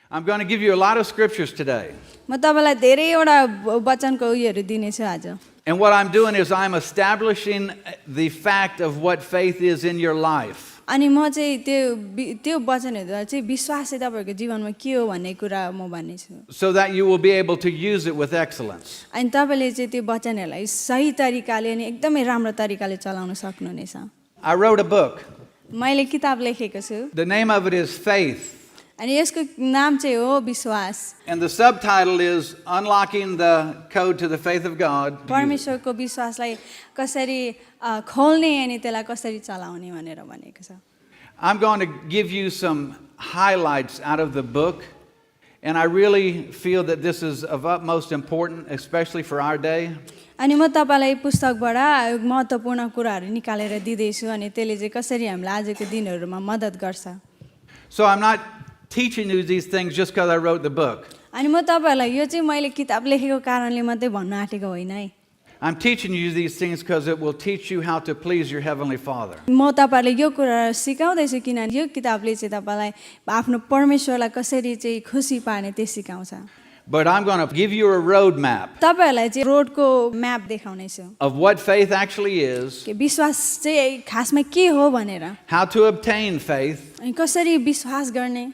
I'm going to give you a lot of scriptures today. म तपाईलाई धेरैवटा वचनको उयोहरू दिनेछु आज। And what I'm doing is I'm establishing the fact of what faith is in your life. अनि म चाहिँ त्यो वचनहरुद्वारा चाहिँ विश्वास चाहिँ तपाईहरुको जीवनमा के हो भन्ने कुरा म भन्नेछु। So that you will be able to use it with excellence. अनि तपाईले चाहिँ त्यो वचनहरुलाई सही तरिकाले अनि एकदमै राम्रो तरिकाले चलाउन सक्नुहुनेछ। I wrote a book. मैले किताब लेखेको छु। The name of it is Faith. अनि यसको नाम चाहिँ हो विश्वास। And the subtitle is Unlocking the Code to the Faith of God. परमेश्वरको विश्वासलाई कसरी खोल्ने अनि त्यसलाई कसरी चलाउने भनेर भनेको छ। I'm going to give you some highlights out of the book, and I really feel that this is of utmost importance, especially for our day. अनि म तपाईलाई पुस्तकबाट महत्त्वपूर्ण कुराहरू निकालेर दिदैछु अनि त्यसले चाहिँ कसरी हामीलाई आजको दिनहरुमा मद्दत गर्छ। So I'm not teaching you these things just because I wrote the book. अनि म तपाईलाई यो चाहिँ मैले किताब लेखेको कारणले मात्रै भन्न आँटेको होइन है। I'm teaching you these things because it will teach you how to please your Heavenly Father. म तपाईलाई यो कुरा सिकाउँदैछु किनभने यो किताबले चाहिँ तपाईलाई आफ्नो परमेश्वरलाई कसरी चाहिँ खुसी पार्ने त्यो सिकाउँछ। But I'm going to give you a road map तपाईहरुलाई चाहिँ रोडको map देखाउनेछु of what faith actually is, कि विश्वास चाहिँ खासमा के हो भनेर, how to obtain faith, अनि कसरी विश्वास गर्ने,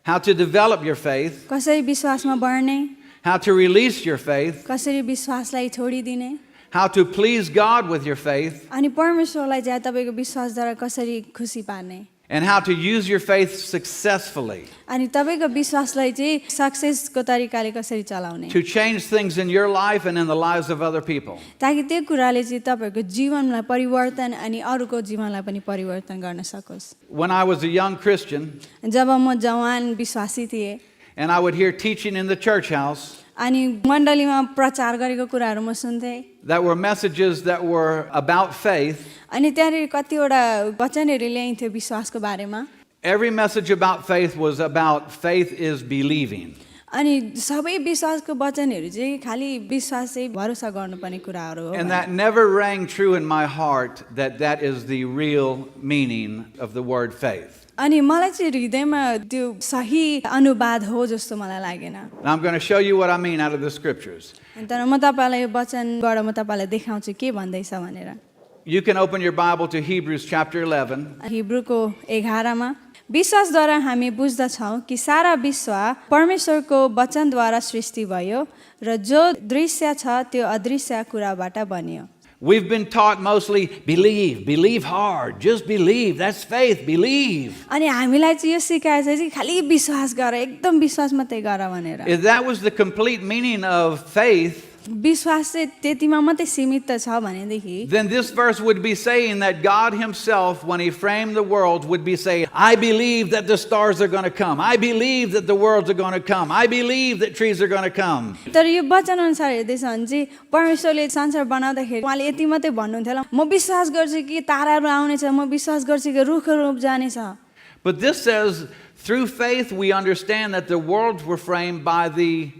how to develop your faith, कसरी विश्वासमा बढ्ने, how to release your faith, कसरी विश्वासलाई छोडिदिने, how to please God with your faith, अनि परमेश्वरलाई चाहिँ तपाईको विश्वासद्वारा कसरी खुसी पार्ने, and how to use your faith successfully अनि तपाईको विश्वासलाई चाहिँ सक्सेसको तरिकाले कसरी चलाउने, to change things in your life and in the lives of other people. ताकि त्यो कुराले चाहिँ तपाईको जीवनलाई परिवर्तन अनि अरूको जीवनलाई पनि परिवर्तन गर्न सकोस्। When I was a young Christian जब म जवान विश्वासी थिएँ and I would hear teaching in the church house, अनि मण्डलीमा प्रचार गरेको कुराहरू म सुन्थेँ, that were messages that were about faith. अनि त्यहाँनिर कतिवटा वचनहरू ल्याइन्थ्यो विश्वासको बारेमा। Every message about faith was about faith is believing. अनि सबै विश्वासको वचनहरू चाहिँ खालि विश्वास चाहिँ भरोसा गर्नुपर्ने कुराहरू हो। And that never rang true in my heart that that is the real meaning of the word faith. अनि मलाई चाहिँ हृदयमा त्यो सही अनुवाद हो जस्तो मलाई लागेन। And I'm going to show you what I mean out of the scriptures. तर म तपाईलाई यो वचनबाट म तपाईलाई देखाउँछु के भन्दैछ भनेर। You can open your Bible to Hebrews chapter 11. हिब्रूको 11 मा विश्वासद्वारा हामी बुझ्दछौँ कि सारा विश्व परमेश्वरको वचनद्वारा सृष्टि भयो र जो दृश्य छ त्यो अदृश्य कुराबाट बन्यो। We've been taught mostly believe hard, just believe, that's faith, believe. अनि हामीलाई चाहिँ यो सिकाएछ चाहिँ खालि विश्वास गर, एकदम विश्वास मात्रै गर भनेर। If that was the complete meaning of faith, विश्वास चाहिँ त्यतिमा मात्रै सीमित छ भनेदेखि then this verse would be saying that God himself, when he framed the world, would be saying, I believe that the stars are going to come. I believe that the worlds are going to come. I believe that trees are going to come. तर यो वचन अनुसार हेर्दैछ भने चाहिँ परमेश्वरले संसार बनाउँदाखेरि उहाँले यति मात्रै भन्नुहुन्थ्यो, म विश्वास गर्छु कि ताराहरू आउनेछ, म विश्वास गर्छु कि रुखहरू उब्जानेछ। But this says, through faith we understand that the worlds were framed by the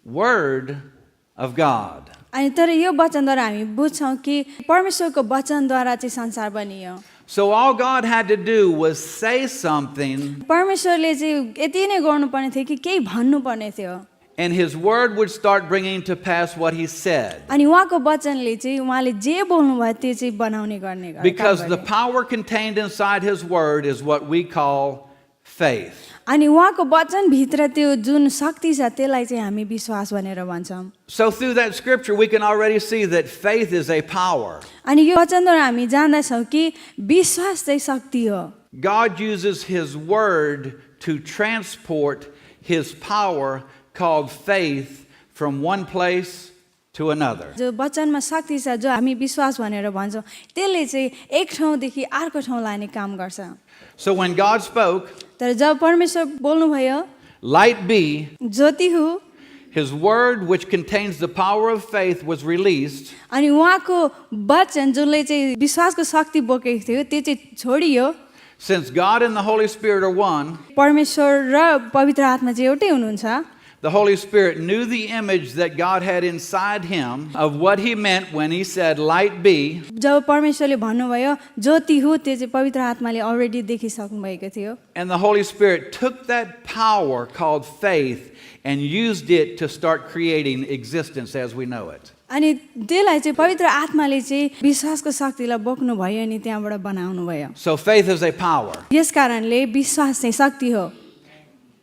word of God. अनि तर यो वचनद्वारा हामी बुझ्छौँ कि परमेश्वरको वचनद्वारा चाहिँ संसार बनियो। So all God had to do was say something, परमेश्वरले चाहिँ यति नै गर्नुपर्ने थियो कि केही भन्नुपर्ने थियो, and his word would start bringing to pass what he said. अनि उहाँको वचनले चाहिँ उहाँले जे बोल्नुभयो त्यो चाहिँ बनाउने गर्ने। Because the power contained inside his word is what we call faith. अनि उहाँको वचनभित्र त्यो जुन शक्ति छ त्यसलाई चाहिँ हामी विश्वास भनेर भन्छौँ। So through that scripture we can already see that faith is a power. अनि यो वचनद्वारा हामी जान्दछौँ कि विश्वास चाहिँ शक्ति हो। God uses his word to transport his power called faith from one place to another. जो वचनमा शक्ति छ जो हामी विश्वास भनेर भन्छौँ त्यसले चाहिँ एक ठाउँदेखि अर्को ठाउँ लाने काम गर्छ। So when God spoke, तर जब परमेश्वर बोल्नुभयो light be, ज्योति हो, his word which contains the power of faith was released. अनि उहाँको वचन जसले चाहिँ विश्वासको शक्ति बोकेको थियो त्यो चाहिँ छोडियो। Since God and the Holy Spirit are one, परमेश्वर र पवित्र आत्मा चाहिँ एउटै हुनुहुन्छ, The Holy Spirit knew the image that God had inside him of what he meant when he said, "Light be." जब परमेश्वरले भन्नुभयो ज्योति हो, त्यो चाहिँ पवित्र आत्माले अलरेडी देखिसक्नु भएको थियो। And the Holy Spirit took that power called faith and used it to start creating existence as we know it. अनि त्यसलाई चाहिँ पवित्र आत्माले चाहिँ विश्वासको शक्तिलाई बोक्नु भयो अनि त्यहाँबाट बनाउनु भयो। So faith is a power. यस कारणले विश्वास चाहिँ शक्ति हो।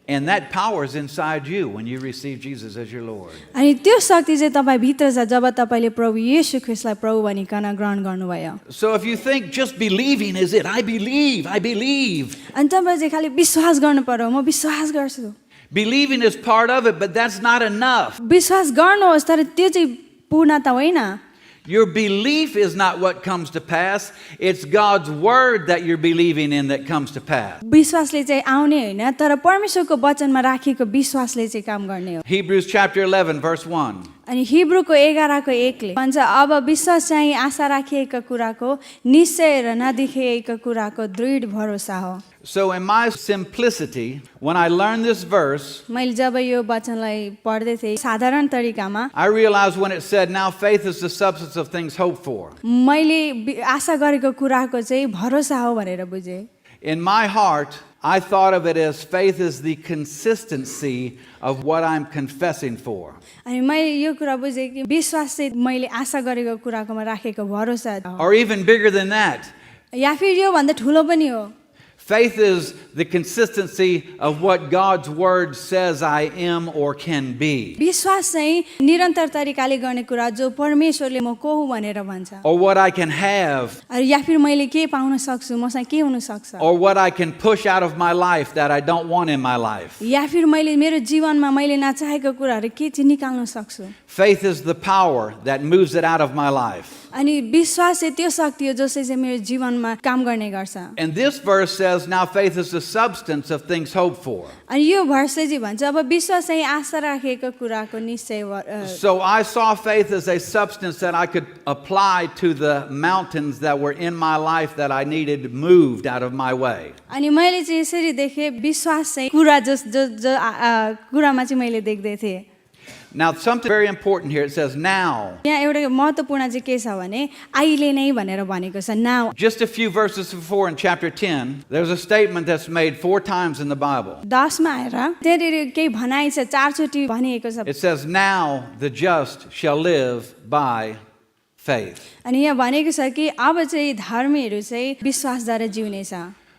And that power is inside you when you receive Jesus as your Lord. अनि त्यो शक्ति चाहिँ तपाईँ भित्र छ जब तपाईँले प्रभु येशू ख्रीष्टलाई प्रभु भनिकन ग्रहण गर्नुभयो। So if you think just believing is it, I believe. अनि तपाईँ चाहिँ खालि विश्वास गर्नु पर्यो, म विश्वास गर्छु। Believing is part of it, but that's not enough. विश्वास गर्नुहोस् तर त्यो चाहिँ पूर्णता होइन। Your belief is not what comes to pass. It's God's word that you're believing in that comes to pass. विश्वासले चाहिँ आउने होइन तर परमेश्वरको वचनमा राखेको विश्वासले चाहिँ काम गर्ने हो। Hebrews chapter 11 verse 1. अनि हिब्रूको 11:1 भन्छ अब विश्वास चाहिँ आशा राखिएका कुराको निश्चय र नदेखिएका कुराको दृढ भरोसा हो। So in my simplicity, when I learned this verse, मैले जब यो वचनलाई पढ्दै थिएँ साधारण तरिकामा I realized when it said, "Now faith is the substance of things hoped for." मैले आशा गरेको कुराको चाहिँ भरोसा हो भनेर बुझेँ। In my heart, I thought of it as faith is the consistency of what I'm confessing for. अनि मैले यो कुरा बुझेँ कि विश्वास चाहिँ मैले आशा गरेको कुराकोमा राखेको भरोसा हो। Or even bigger than that, या फिर यो भन्दा ठुलो पनि हो। faith is the consistency of what God's word says I am or can be, विश्वास चाहिँ निरन्तर तरिकाले गर्ने कुरा जो परमेश्वरले म को हुँ भनेर भन्छ। or what I can have, या फिर मैले के पाउन सक्छु, मसँग के हुन सक्छ, or what I can push out of my life that I don't want in my life. या फिर मैले मेरो जीवनमा मैले नचाहेको कुराहरू के चाहिँ निकाल्न सक्छु। Faith is the power that moves it out of my life. अनि विश्वास चाहिँ त्यो शक्ति हो जसले चाहिँ मेरो जीवनमा काम गर्ने गर्छ। And this verse says, "Now faith is the substance of things hoped for." अनि यो भर्सले चाहिँ भन्छ अब विश्वास चाहिँ आशा राखेको कुराको निश्चय। So I saw faith as a substance that I could apply to the mountains that were in my life that I needed moved out of my way. अनि मैले चाहिँ यसरी देखेँ विश्वास चाहिँ कुरा कुरामा चाहिँ मैले देख्दै थिएँ। Now something very important here. It says now. यहाँ एउटा महत्त्वपूर्ण चाहिँ के छ भने अहिले नै भनेर भनेको छ now। Just a few verses before in chapter 10, there's a statement that's made 4 times in the Bible. 10मा आएर त्यहाँनिर केही भनाइ छ 4 चोटि भनिएको छ। It says, "Now the just shall live by faith." अनि यहाँ भनेको छ कि अब चाहिँ धर्मीहरू चाहिँ विश्वासद्वारा जिउनेछ।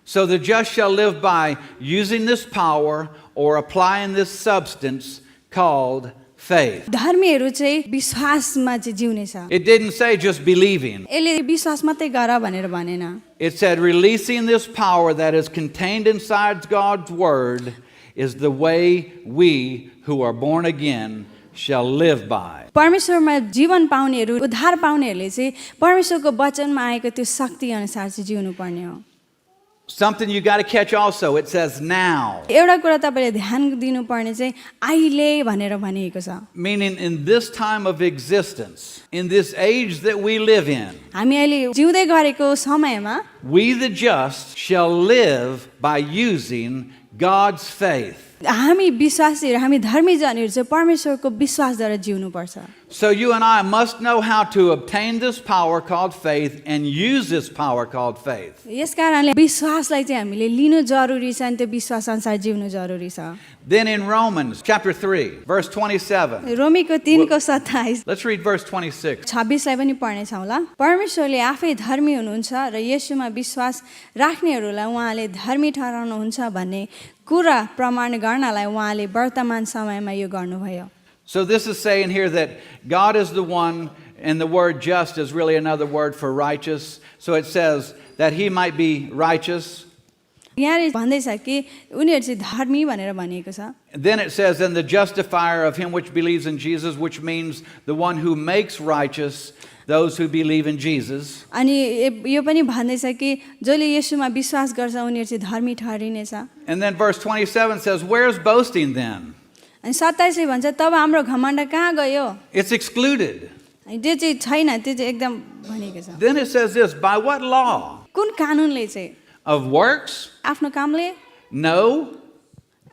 So the just shall live by using this power or applying this substance called faith. धर्मीहरू चाहिँ विश्वासमा चाहिँ जिउनेछ। It didn't say just believing. यसले विश्वास मात्रै गर भनेर भनेन। It said releasing this power that is contained inside God's word is the way we who are born again shall live by. परमेश्वरमा जीवन पाउनेहरू उद्धार पाउनेहरूले चाहिँ परमेश्वरको वचनमा आएको त्यो शक्ति अनुसार चाहिँ जिउनु पर्ने हो। Something you got to catch also. It says now. एउटा कुरा तपाईँले ध्यान दिनुपर्ने चाहिँ अहिले भनेर भनिएको छ। Meaning in this time of existence, in this age that we live in, हामी अहिले जिउँदै गरेको समयमा we the just shall live by using God's faith. हामी विश्वासीहरू हामी धर्मीजनहरू चाहिँ परमेश्वरको विश्वासद्वारा जिउनुपर्छ। So you and I must know how to obtain this power called faith and use this power called faith. यस कारणले विश्वासलाई चाहिँ हामीले लिनु जरुरी छ अनि त्यो विश्वास अनुसार जिउनु जरुरी छ। Then in Romans chapter 3, verse 27. रोमीको 3:27 Let's read verse 26. 26लाई पनि पढ्नेछौँ ल। परमेश्वरले आफै धर्मी हुनुहुन्छ र येशूमा विश्वास राख्नेहरूलाई उहाँले धर्मी ठहराउनुहुन्छ भन्ने कुरा प्रमाण गर्नलाई उहाँले वर्तमान समयमा यो गर्नुभयो। So this is saying here that God is the one, and the word just is really another word for righteous. So it says that he might be righteous. यहाँ भन्दैछ कि उनीहरू चाहिँ धर्मी भनेर भनिएको छ। Then it says, and the justifier of him which believes in Jesus, which means the one who makes righteous those who believe in Jesus. अनि यो पनि भन्दैछ कि जसले येशूमा विश्वास गर्छ उनीहरू चाहिँ धर्मी ठहरिनेछ। And then verse 27 says, where's boasting then? अनि 27ले भन्छ तब हाम्रो घमण्ड कहाँ गयो? It's excluded. अनि त्यो चाहिँ छैन, त्यो चाहिँ एकदम भनेको छ। Then it says this, by what law? कुन कानुनले चाहिँ? Of works? आफ्नो कामले? No.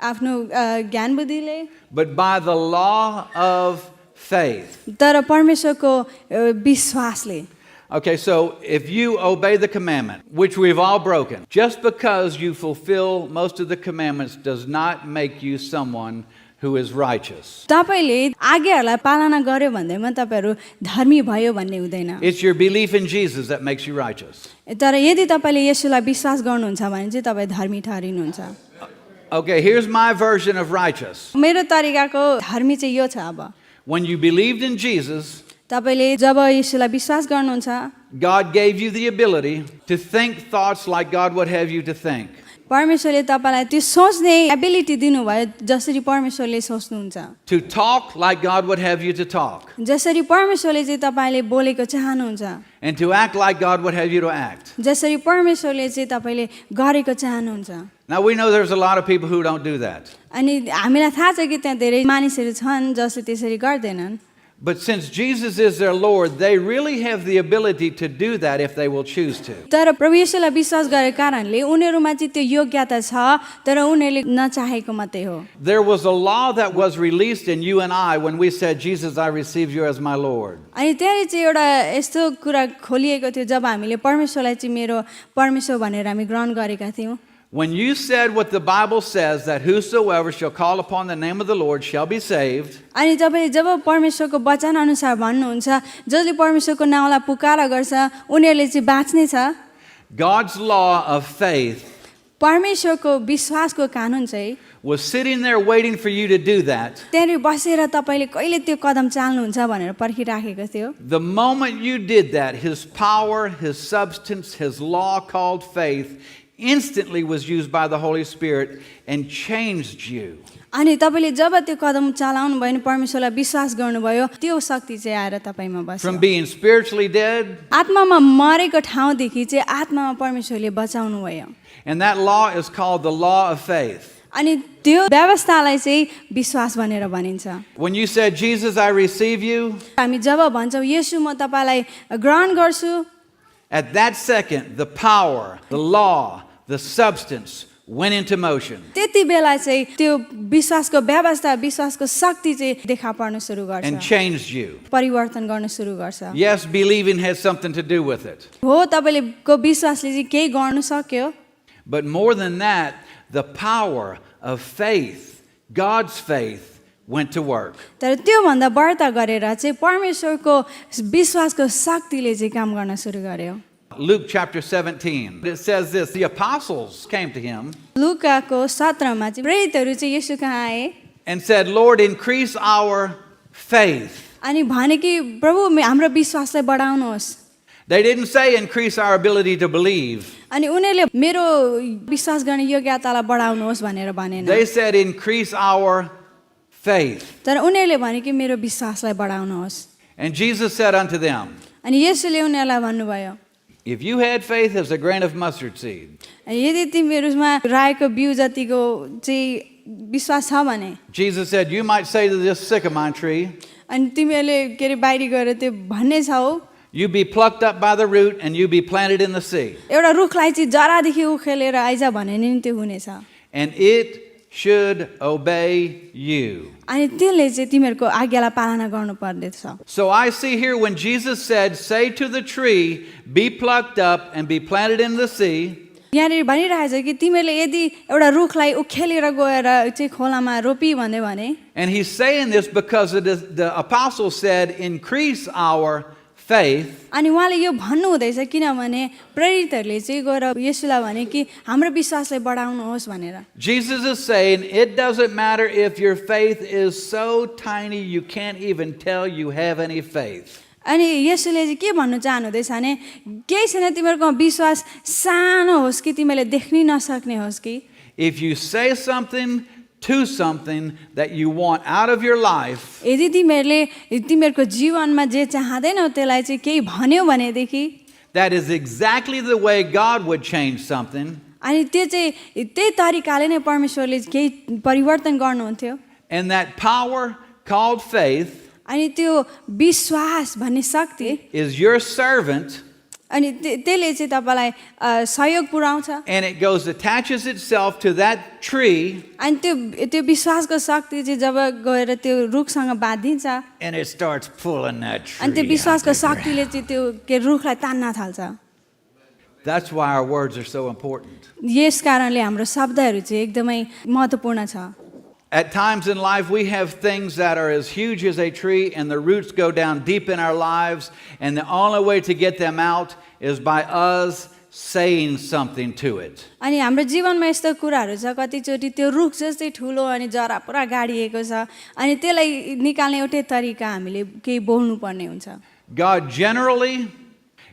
आफ्नो ज्ञान बुद्धिले, but by the law of faith. तर परमेश्वरको विश्वासले। Okay, so if you obey the commandment, which we've all broken, just because you fulfill most of the commandments does not make you someone who is righteous. तपाईले आज्ञाहरूलाई पालना गर्यो भन्दैमा तपाईहरु धर्मी भयो भन्ने हुँदैन। It's your belief in Jesus that makes you righteous. तर यदि तपाईले येशूलाई विश्वास गर्नुहुन्छ भने चाहिँ तपाई धर्मी ठहरिनुहुन्छ। Okay, here's my version of righteous. मेरो तरिकाको धर्मी चाहिँ यो छ अब। When you believed in Jesus, तपाईले जब येशूलाई विश्वास गर्नुहुन्छ, God gave you the ability to think thoughts like God would have you to think. परमेश्वरले तपाईलाई त्यो सोच्ने एबिलिटी दिनुभयो जसरी परमेश्वरले सोच्नुहुन्छ। To talk like God would have you to talk. जसरी परमेश्वरले चाहिँ तपाईले बोलेको चाहनुहुन्छ, And to act like God would have you to act. जसरी परमेश्वरले चाहिँ तपाईले गरेको चाहनुहुन्छ। Now we know there's a lot of people who don't do that. अनि हामीलाई थाहा छ कि त्यहाँ धेरै मानिसहरू छन् जसले त्यसरी गर्दैनन्। But since Jesus is their Lord, they really have the ability to do that if they will choose to. तर प्रभु येशूलाई विश्वास गरेको कारणले उनीहरुमा चाहिँ त्यो योग्यता छ, तर उनीहरुले नचाहेको मात्रै हो। There was a law that was released in you and I when we said, Jesus, I receive you as my Lord. अनि त्यही चाहिँ एउटा यस्तो कुरा खोलिएको थियो जब हामीले परमेश्वरलाई चाहिँ मेरो परमेश्वर भनेर हामी ग्रहण गरेका थियौं। When you said what the Bible says, that whosoever shall call upon the name of the Lord shall be saved. अनि तपाईले जब परमेश्वरको वचन अनुसार भन्नुहुन्छ, जसले परमेश्वरको नामलाई पुकारा गर्छ उनीहरुले चाहिँ बाँच्ने छ। God's law of faith परमेश्वरको विश्वासको कानुन चाहिँ was sitting there waiting for you to do that. त्यहाँ बसेर तपाईले कहिले त्यो कदम चाल्नुहुन्छ भनेर पर्खिराखेको थियो। The moment you did that, his power, his substance, his law called faith instantly was used by the Holy Spirit and changed you. अनि तपाईले जब त्यो कदम चालाउनु भयो नि परमेश्वरलाई विश्वास गर्नुभयो, त्यो शक्ति चाहिँ आएर तपाईमा बस्यो। From being spiritually dead, आत्मामा मरेको ठाउँदेखि चाहिँ आत्मामा परमेश्वरले बचाउनु भयो। and that law is called the law of faith. अनि त्यो व्यवस्थालाई चाहिँ विश्वास भनेर भनिन्छ। When you said, Jesus, I receive you, हामी जब भन्छौँ येशू म तपाईलाई ग्रहण गर्छु, at that second, the power, the law, the substance went into motion. त्यति बेला चाहिँ त्यो विश्वासको व्यवस्था, विश्वासको शक्ति चाहिँ देखा पर्न सुरु And गर्छ, changed you. परिवर्तन गर्न सुरु गर्छ। Yes, believing has something to do with it. हो तपाईले को विश्वासले चाहिँ केही गर्न सक्यो, But more than that, the power of faith, God's faith, went to work. तर त्यो भन्दा बढ्ता गरेर चाहिँ परमेश्वरको विश्वासको शक्तिले चाहिँ काम गर्न सुरु गर्यो। Luke chapter 17, it says this, the apostles came to him लुकाको 17मा चाहिँ प्रेरितहरू चाहिँ येशू कहाँ आए and said, Lord, increase our faith. अनि भने कि प्रभु हाम्रो विश्वासलाई बढाउनुहोस्। They didn't say increase our ability to believe. अनि उनीहरूले मेरो विश्वास गर्ने योग्यतालाई बढाउनुहोस् भनेर भनेन, They said increase our faith. तर उनीहरूले भने कि मेरो विश्वासलाई बढाउनुहोस्। And Jesus said unto them, अनि येशूले उनीहरूलाई भन्नुभयो, if you had faith as a grain of mustard seed, यदि तिमीहरूमा राईको बिउ जतिको चाहिँ विश्वास छ भने, Jesus said, you might say to this sycamore tree, अनि तिमीहरूले के अरे बाहिर गएर त्यो भन्ने छौ, you be plucked up by the root and you be planted in the sea. एउटा रुखलाई चाहिँ जरादेखि उखेलेर आइज भने नि त्यो हुनेछ, And it should obey you. अनि त्यसले चाहिँ तिमीहरूको आज्ञालाई पालना गर्नु पर्दछ। So I see here when Jesus said, say to the tree, be plucked up and be planted in the sea, यहाँनिर भनिरहेको छ कि तिमीहरूले यदि एउटा रुखलाई उखेलेर गएर चाहिँ खोलामा रोपी भन्यो भने, and he's saying this because the apostle said, increase our faith. अनि उहाँले यो भन्नु हुँदैछ किनभने प्रेरितहरूले चाहिँ गएर येशूलाई भने कि हाम्रो विश्वासलाई बढाउनुहोस् भनेर। Jesus is saying, it doesn't matter if your faith is so tiny you can't even tell you have any faith. अनि येशूले चाहिँ के भन्नु चाहनुहुँदैछ भने केही छैन तिमीहरूको विश्वास सानो होस् कि तिमीले देख्नै नसक्ने होस् कि, If you say something to something that you want out of your life, यदि तिमीहरूले तिमीहरूको जीवनमा जे चाहँदैनौ त्यसलाई चाहिँ केही भन्यो भनेदेखि, that is exactly the way God would change something. अनि त्यो चाहिँ त्यही तरिकाले नै परमेश्वरले केही परिवर्तन गर्नुहुन्थ्यो। And that power called faith अनि त्यो विश्वास भन्ने शक्ति is your servant अनि त्यसले चाहिँ तपाईँलाई सहयोग पुर्याउँछ and it goes attaches itself to that tree अनि त्यो विश्वासको शक्ति चाहिँ जब गएर त्यो रुखसँग बाँधिन्छ and it starts pulling that अनि त्यो tree. विश्वासको out the ground. शक्तिले चाहिँ त्यो के रुखलाई तान्न थाल्छ That's why our words are so important. यस कारणले हाम्रो शब्दहरू चाहिँ एकदमै महत्त्वपूर्ण छ At times in life, we have things that are as huge as a tree, and the roots go down deep in our lives, and the only way to get them out is by us saying something to it. अनि हाम्रो जीवनमा यस्तो कुराहरू छ कतिचोटि त्यो रुख जस्तै ठुलो अनि जरा पुरा गाडिएको छ अनि त्यसलाई निकाल्ने एउटै तरिका हामीले केही बोल्नुपर्ने हुन्छ God generally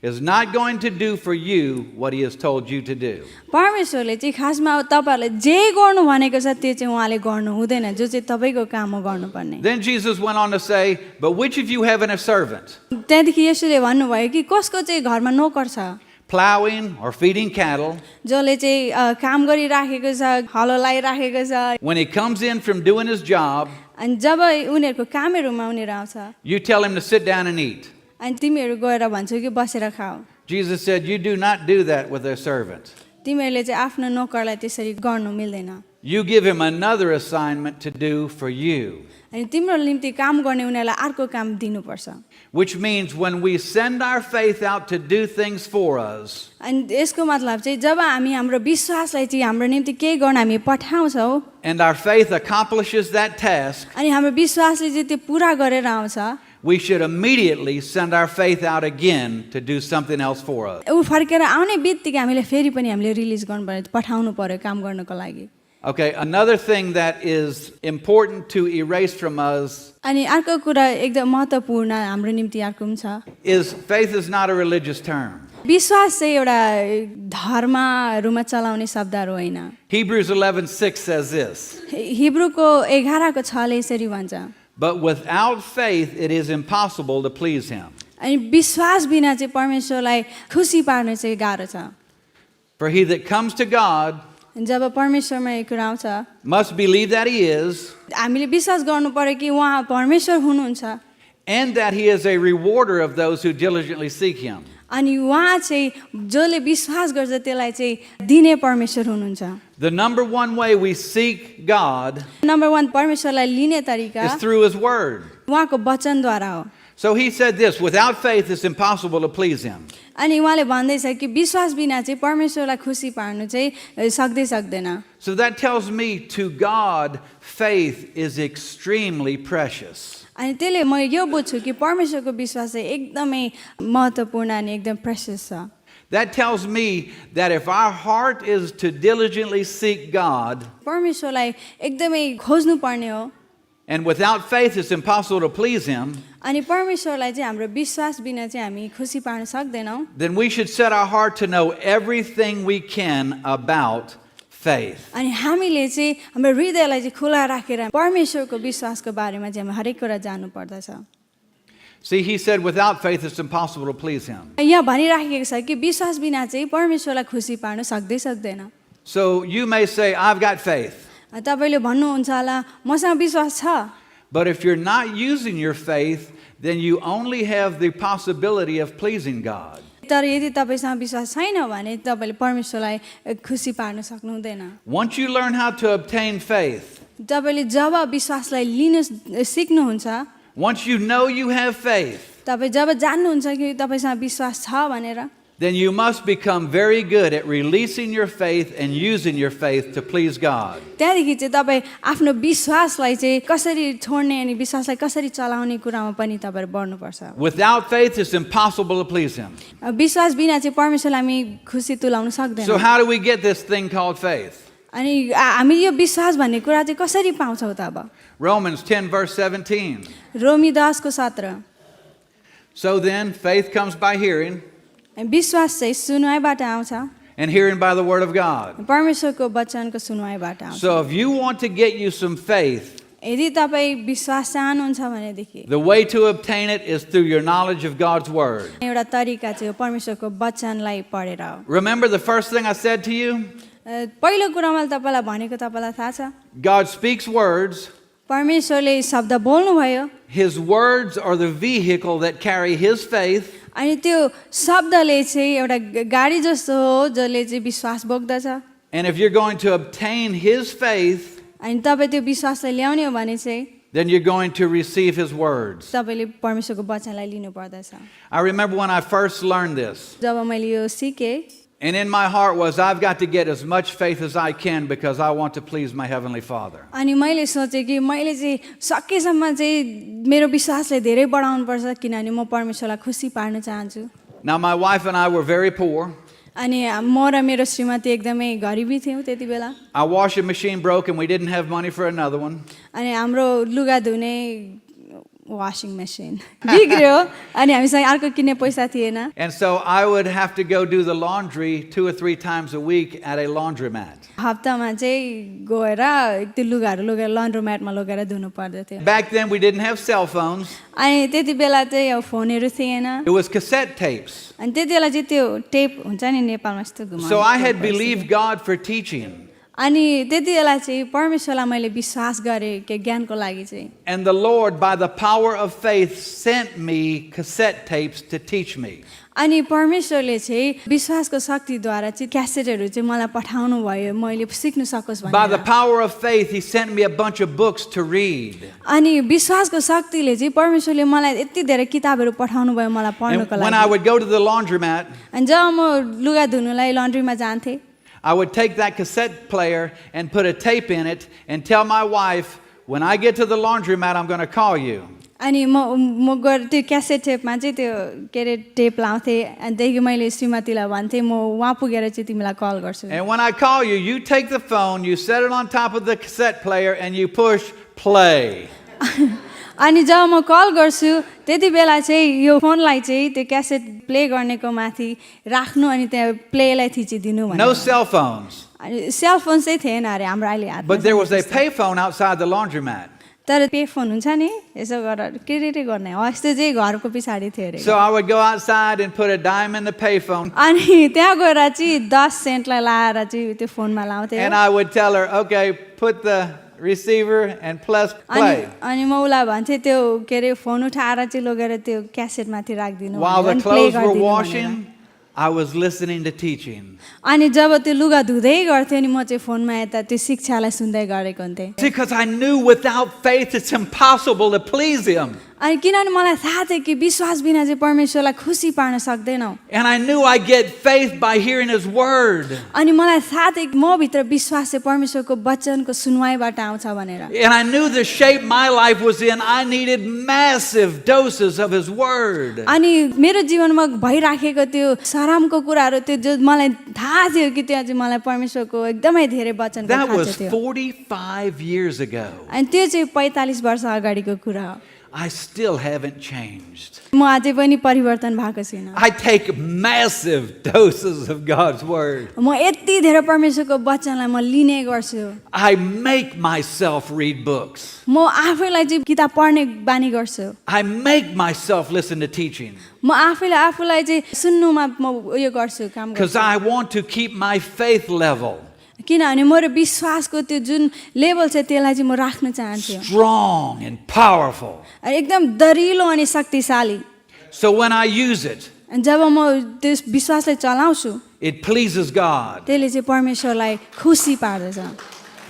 is not going to do for you what He has told you to do. परमेश्वरले चाहिँ खासमा अब तपाईँहरूलाई जे गर्नु भनेको छ त्यो चाहिँ उहाँले गर्नु हुँदैन जो चाहिँ तपाईँको काम हो गर्नुपर्ने Then Jesus went on to say, "But which of you having a servant, त्यहाँदेखि यसोले भन्नुभयो कि कसको चाहिँ घरमा नोकर छ plowing or feeding cattle, जसले चाहिँ काम गरिराखेको छ हलो लगाइराखेको छ when he comes in from doing his job, अनि जब उनीहरूको कामहरूमा उनीहरू आउँछ you tell him to sit down and eat?" अनि तिमीहरू गएर भन्छौ कि बसेर खाऊ Jesus said, "You do not do that with a servant. तिमीहरूले चाहिँ आफ्नो नोकरलाई त्यसरी गर्नु मिल्दैन You give him another assignment to do for you." अनि तिम्रो निम्ति काम गर्ने उनीहरूलाई अर्को काम दिनुपर्छ Which means when we send our faith out to do things for us, अनि यसको मतलब चाहिँ जब हामी हाम्रो विश्वासलाई चाहिँ हाम्रो निम्ति केही गर्न हामी पठाउँछौँ and our faith accomplishes that task, अनि हाम्रो विश्वासले चाहिँ त्यो पुरा गरेर आउँछ we should immediately send our faith out again to do something else for us. ऊ फर्केर आउने बित्तिकै हामीले फेरि पनि हामीले रिलिज गर्नु पर्यो पठाउनु पर्यो काम गर्नको लागि Okay, another thing that is important to erase from us अनि अर्को कुरा एकदम महत्त्वपूर्ण हाम्रो निम्ति अर्को पनि छ is faith is not a religious term. विश्वास चाहिँ एउटा धर्महरूमा चलाउने शब्दहरू होइन Hebrews 11:6 says this, हिब्रूको 11 को 6 ले यसरी भन्छ "But without faith it is impossible to please him. अनि विश्वास बिना चाहिँ परमेश्वरलाई खुसी पार्न चाहिँ गाह्रो छ For he that comes to God जब परमेश्वरमा एक कुरा आउँछ must believe that he is, हामीले विश्वास गर्नु पर्यो कि उहाँ परमेश्वर हुनुहुन्छ and that he is a rewarder of those who diligently seek him." अनि उहाँ चाहिँ जसले विश्वास गर्छ त्यसलाई चाहिँ दिने परमेश्वर हुनुहुन्छ The number one way we seek God number 1 परमेश्वरलाई लिने तरिका is through his word. उहाँको वचनद्वारा हो So he said this, without faith it's impossible to please him. अनि उहाँले भन्दैछ कि विश्वास बिना चाहिँ परमेश्वरलाई खुसी पार्नु चाहिँ सक्दैन So that tells me to God faith is extremely precious. अनि त्यसले म यो बुझ्छु कि परमेश्वरको विश्वास चाहिँ एकदमै महत्त्वपूर्ण अनि एकदम प्रेसियस छ That tells me that if our heart is to diligently seek God, परमेश्वरलाई एकदमै खोज्नु पर्ने हो and without faith it's impossible to please him, अनि परमेश्वरलाई चाहिँ हाम्रो विश्वास बिना चाहिँ हामी खुसी पार्न सक्दैनौँ then we should set our heart to know everything we can about faith. अनि हामीले चाहिँ हाम्रो हृदयलाई चाहिँ खुला राखेर परमेश्वरको विश्वासको बारेमा चाहिँ हामी हरेक कुरा जान्नु पर्दछ See, he said without faith it's impossible to please him. यहाँ भनिराखेको छ कि विश्वास बिना चाहिँ परमेश्वरलाई खुसी पार्न सक्दैन So you may say, I've got faith. तपाईँले भन्नुहुन्छ होला मसँग विश्वास छ But if you're not using your faith, then you only have the possibility of pleasing God. तर यदि तपाईँसँग विश्वास छैन भने तपाईँले परमेश्वरलाई खुसी पार्न सक्नुहुँदैन Once you learn how to obtain faith, तपाईँले जब विश्वासलाई लिन सिक्नुहुन्छ once you know you have faith, तपाईँ जब जान्नुहुन्छ कि तपाईँसँग विश्वास छ भनेर then you must become very good at releasing your faith and using your faith to please God. त्यहाँदेखि चाहिँ तपाईँ आफ्नो विश्वासलाई चाहिँ कसरी छोड्ने अनि विश्वासलाई कसरी चलाउने कुरामा पनि तपाईँहरू बढ्नुपर्छ Without faith, it's impossible to please Him. विश्वास बिना चाहिँ परमेश्वरलाई हामी खुसी तुलाउन So सक्दैनौँ how do we get this thing called faith? अनि हामी यो विश्वास भन्ने कुरा चाहिँ कसरी पाउँछौँ त अब Romans 10 verse 17. रोमी 10 को 17 So then, faith comes by hearing, विश्वास चाहिँ सुनुवाइबाट आउँछ and hearing by the word of God. परमेश्वरको वचनको सुनुवाइबाट आउँछ So if you want to get you some faith, यदि तपाईँ विश्वास चाहनुहुन्छ भनेदेखि the way to obtain it is through your knowledge of God's word. एउटा तरिका चाहिँ हो परमेश्वरको वचनलाई पढेर हो Remember the first thing I said to you? पहिलो कुरा मैले तपाईँलाई भनेको तपाईँलाई थाहा छ God speaks words. परमेश्वरले शब्द बोल्नुभयो His words are the vehicle that carry His faith. अनि त्यो शब्दले चाहिँ एउटा गाडी जस्तो हो जसले चाहिँ विश्वास बोक्दछ And if you're going to obtain His faith, अनि तपाईँ त्यो विश्वासलाई ल्याउने हो भने चाहिँ then you're going to receive His words. तपाईँले परमेश्वरको वचनलाई लिनु पर्दछ I remember when I first learned this, जब मैले यो सिकेँ and in my heart was, I've got to get as much faith as I can because I want to please my Heavenly Father. अनि मैले सोचेँ कि मैले चाहिँ सकेसम्म चाहिँ मेरो विश्वासलाई धेरै बढाउनुपर्छ किनभने म परमेश्वरलाई खुसी पार्न चाहन्छु Now, my wife and I were very poor. अनि म र मेरो श्रीमती एकदमै गरिबी थियौँ त्यति बेला Our washing machine broke and we didn't have money for another one. अनि हाम्रो लुगा धुने वासिङ मेसिन बिग्रियो अनि हामीसँग अर्को किन्ने पैसा थिएन And so I would have to go do the laundry 2 or 3 times a week at a laundromat. हप्तामा चाहिँ गएर त्यो लुगाहरू लगेर लन्ड्रोम्याटमा लगेर धुनु पर्दथ्यो Back then, we didn't have cell phones. अनि त्यति बेला चाहिँ अब फोनहरू थिएन It was cassette tapes. अनि त्यति बेला चाहिँ त्यो टेप हुन्छ नि नेपालमा यस्तो घुमाउने So I had tape believed God for teaching. अनि त्यति बेला चाहिँ परमेश्वरलाई मैले विश्वास गरेँ के ज्ञानको लागि चाहिँ And the Lord, by the power of faith, sent me cassette tapes to teach me. अनि परमेश्वरले चाहिँ विश्वासको शक्तिद्वारा चाहिँ क्यासेटहरू चाहिँ मलाई पठाउनु भयो मैले सिक्नु सकोस् By the भनेर power of faith, He sent me a bunch of books to read. अनि विश्वासको शक्तिले चाहिँ परमेश्वरले मलाई यति धेरै किताबहरू पठाउनु भयो मलाई And पढ्नुको when I लागि would go to the laundromat, अनि जब म लुगा धुनुलाई लन्ड्रीमा जान्थेँ I would take that cassette player and put a tape in it and tell my wife, when I get to the laundromat, I'm going to call you. अनि म गएर त्यो cassette टेपमा चाहिँ त्यो के अरे टेप लाउँथेँ अनि त्यहाँदेखि मैले श्रीमतीलाई भन्थेँ म वहाँ पुगेर चाहिँ तिमीलाई कल गर्छु And when I call you, you take the phone, you set it on top of the cassette player, and you push play. अनि जब म कल गर्छु त्यति बेला चाहिँ यो फोनलाई चाहिँ त्यो क्यासेट प्ले गर्नेको माथि राख्नु अनि त्यहाँ प्लेलाई थिचिदिनु No भनेर cell phones. अनि सेल फोन चाहिँ थिएन अरे हाम्रो अहिले हातमा But there was a छ। payphone outside the laundromat. तर पे फोन हुन्छ नि यसो गरेर के गर्ने हो यस्तो चाहिँ घरको पछाडि थियो अरे So I would go outside and put a dime in the payphone, अनि त्यहाँ गएर चाहिँ 10 सेन्टलाई लाएर चाहिँ त्यो फोनमा लाउँथेँ and I would tell her, okay, put the receiver and press अनि play. अनि म उसलाई भन्थेँ त्यो के अरे फोन उठाएर चाहिँ लगेर त्यो क्यासेटमाथि राखिदिनु While भनेर, the अनि प्ले clothes were गरिदिनु भनेर। washing, I was listening to teaching. अनि जब त्यो लुगा धुँदै गर्थेँ अनि म चाहिँ फोनमा यता त्यो शिक्षालाई सुन्दै गरेको हुन्थेँ Because I knew without faith it's impossible to please Him. अनि किनभने मलाई थाहा थियो कि विश्वास बिना चाहिँ परमेश्वरलाई खुसी पार्न सक्दैनौ And I knew I get faith by hearing His word. अनि मलाई थाहा थियो कि म भित्र विश्वास चाहिँ परमेश्वरको वचनको सुनवाईबाट आउँछ भनेर And I knew the shape my life was in, I needed massive doses of His word. अनि मेरो जीवनमा भइराखेको त्यो सरामको कुराहरू त्यो जो मलाई थाहा थियो कि त्यहाँ चाहिँ मलाई परमेश्वरको एकदमै धेरै वचनको That खाँचो was थियो 45 years ago. अनि त्यो चाहिँ 45 वर्ष अगाडिको कुरा हो I still haven't changed. म अझै पनि परिवर्तन भएको छैन I take massive doses of God's word. म यति धेरै परमेश्वरको वचनलाई म लिने गर्छु I make myself read books. म आफैलाई चाहिँ किताब पढ्ने बानी गर्छु I make myself listen to teaching. म आफूलाई चाहिँ सुन्नुमा म उयो गर्छु काम गर्छु Because I want to keep my faith level किनभने मेरो विश्वासको त्यो जुन लेभल छ त्यसलाई चाहिँ म राख्न चाहन्छु strong and powerful. एकदम दरिलो अनि शक्तिशाली So when I use it, अनि जब म त्यो विश्वासलाई चलाउँछु it pleases God त्यसले चाहिँ परमेश्वरलाई खुसी पार्दछ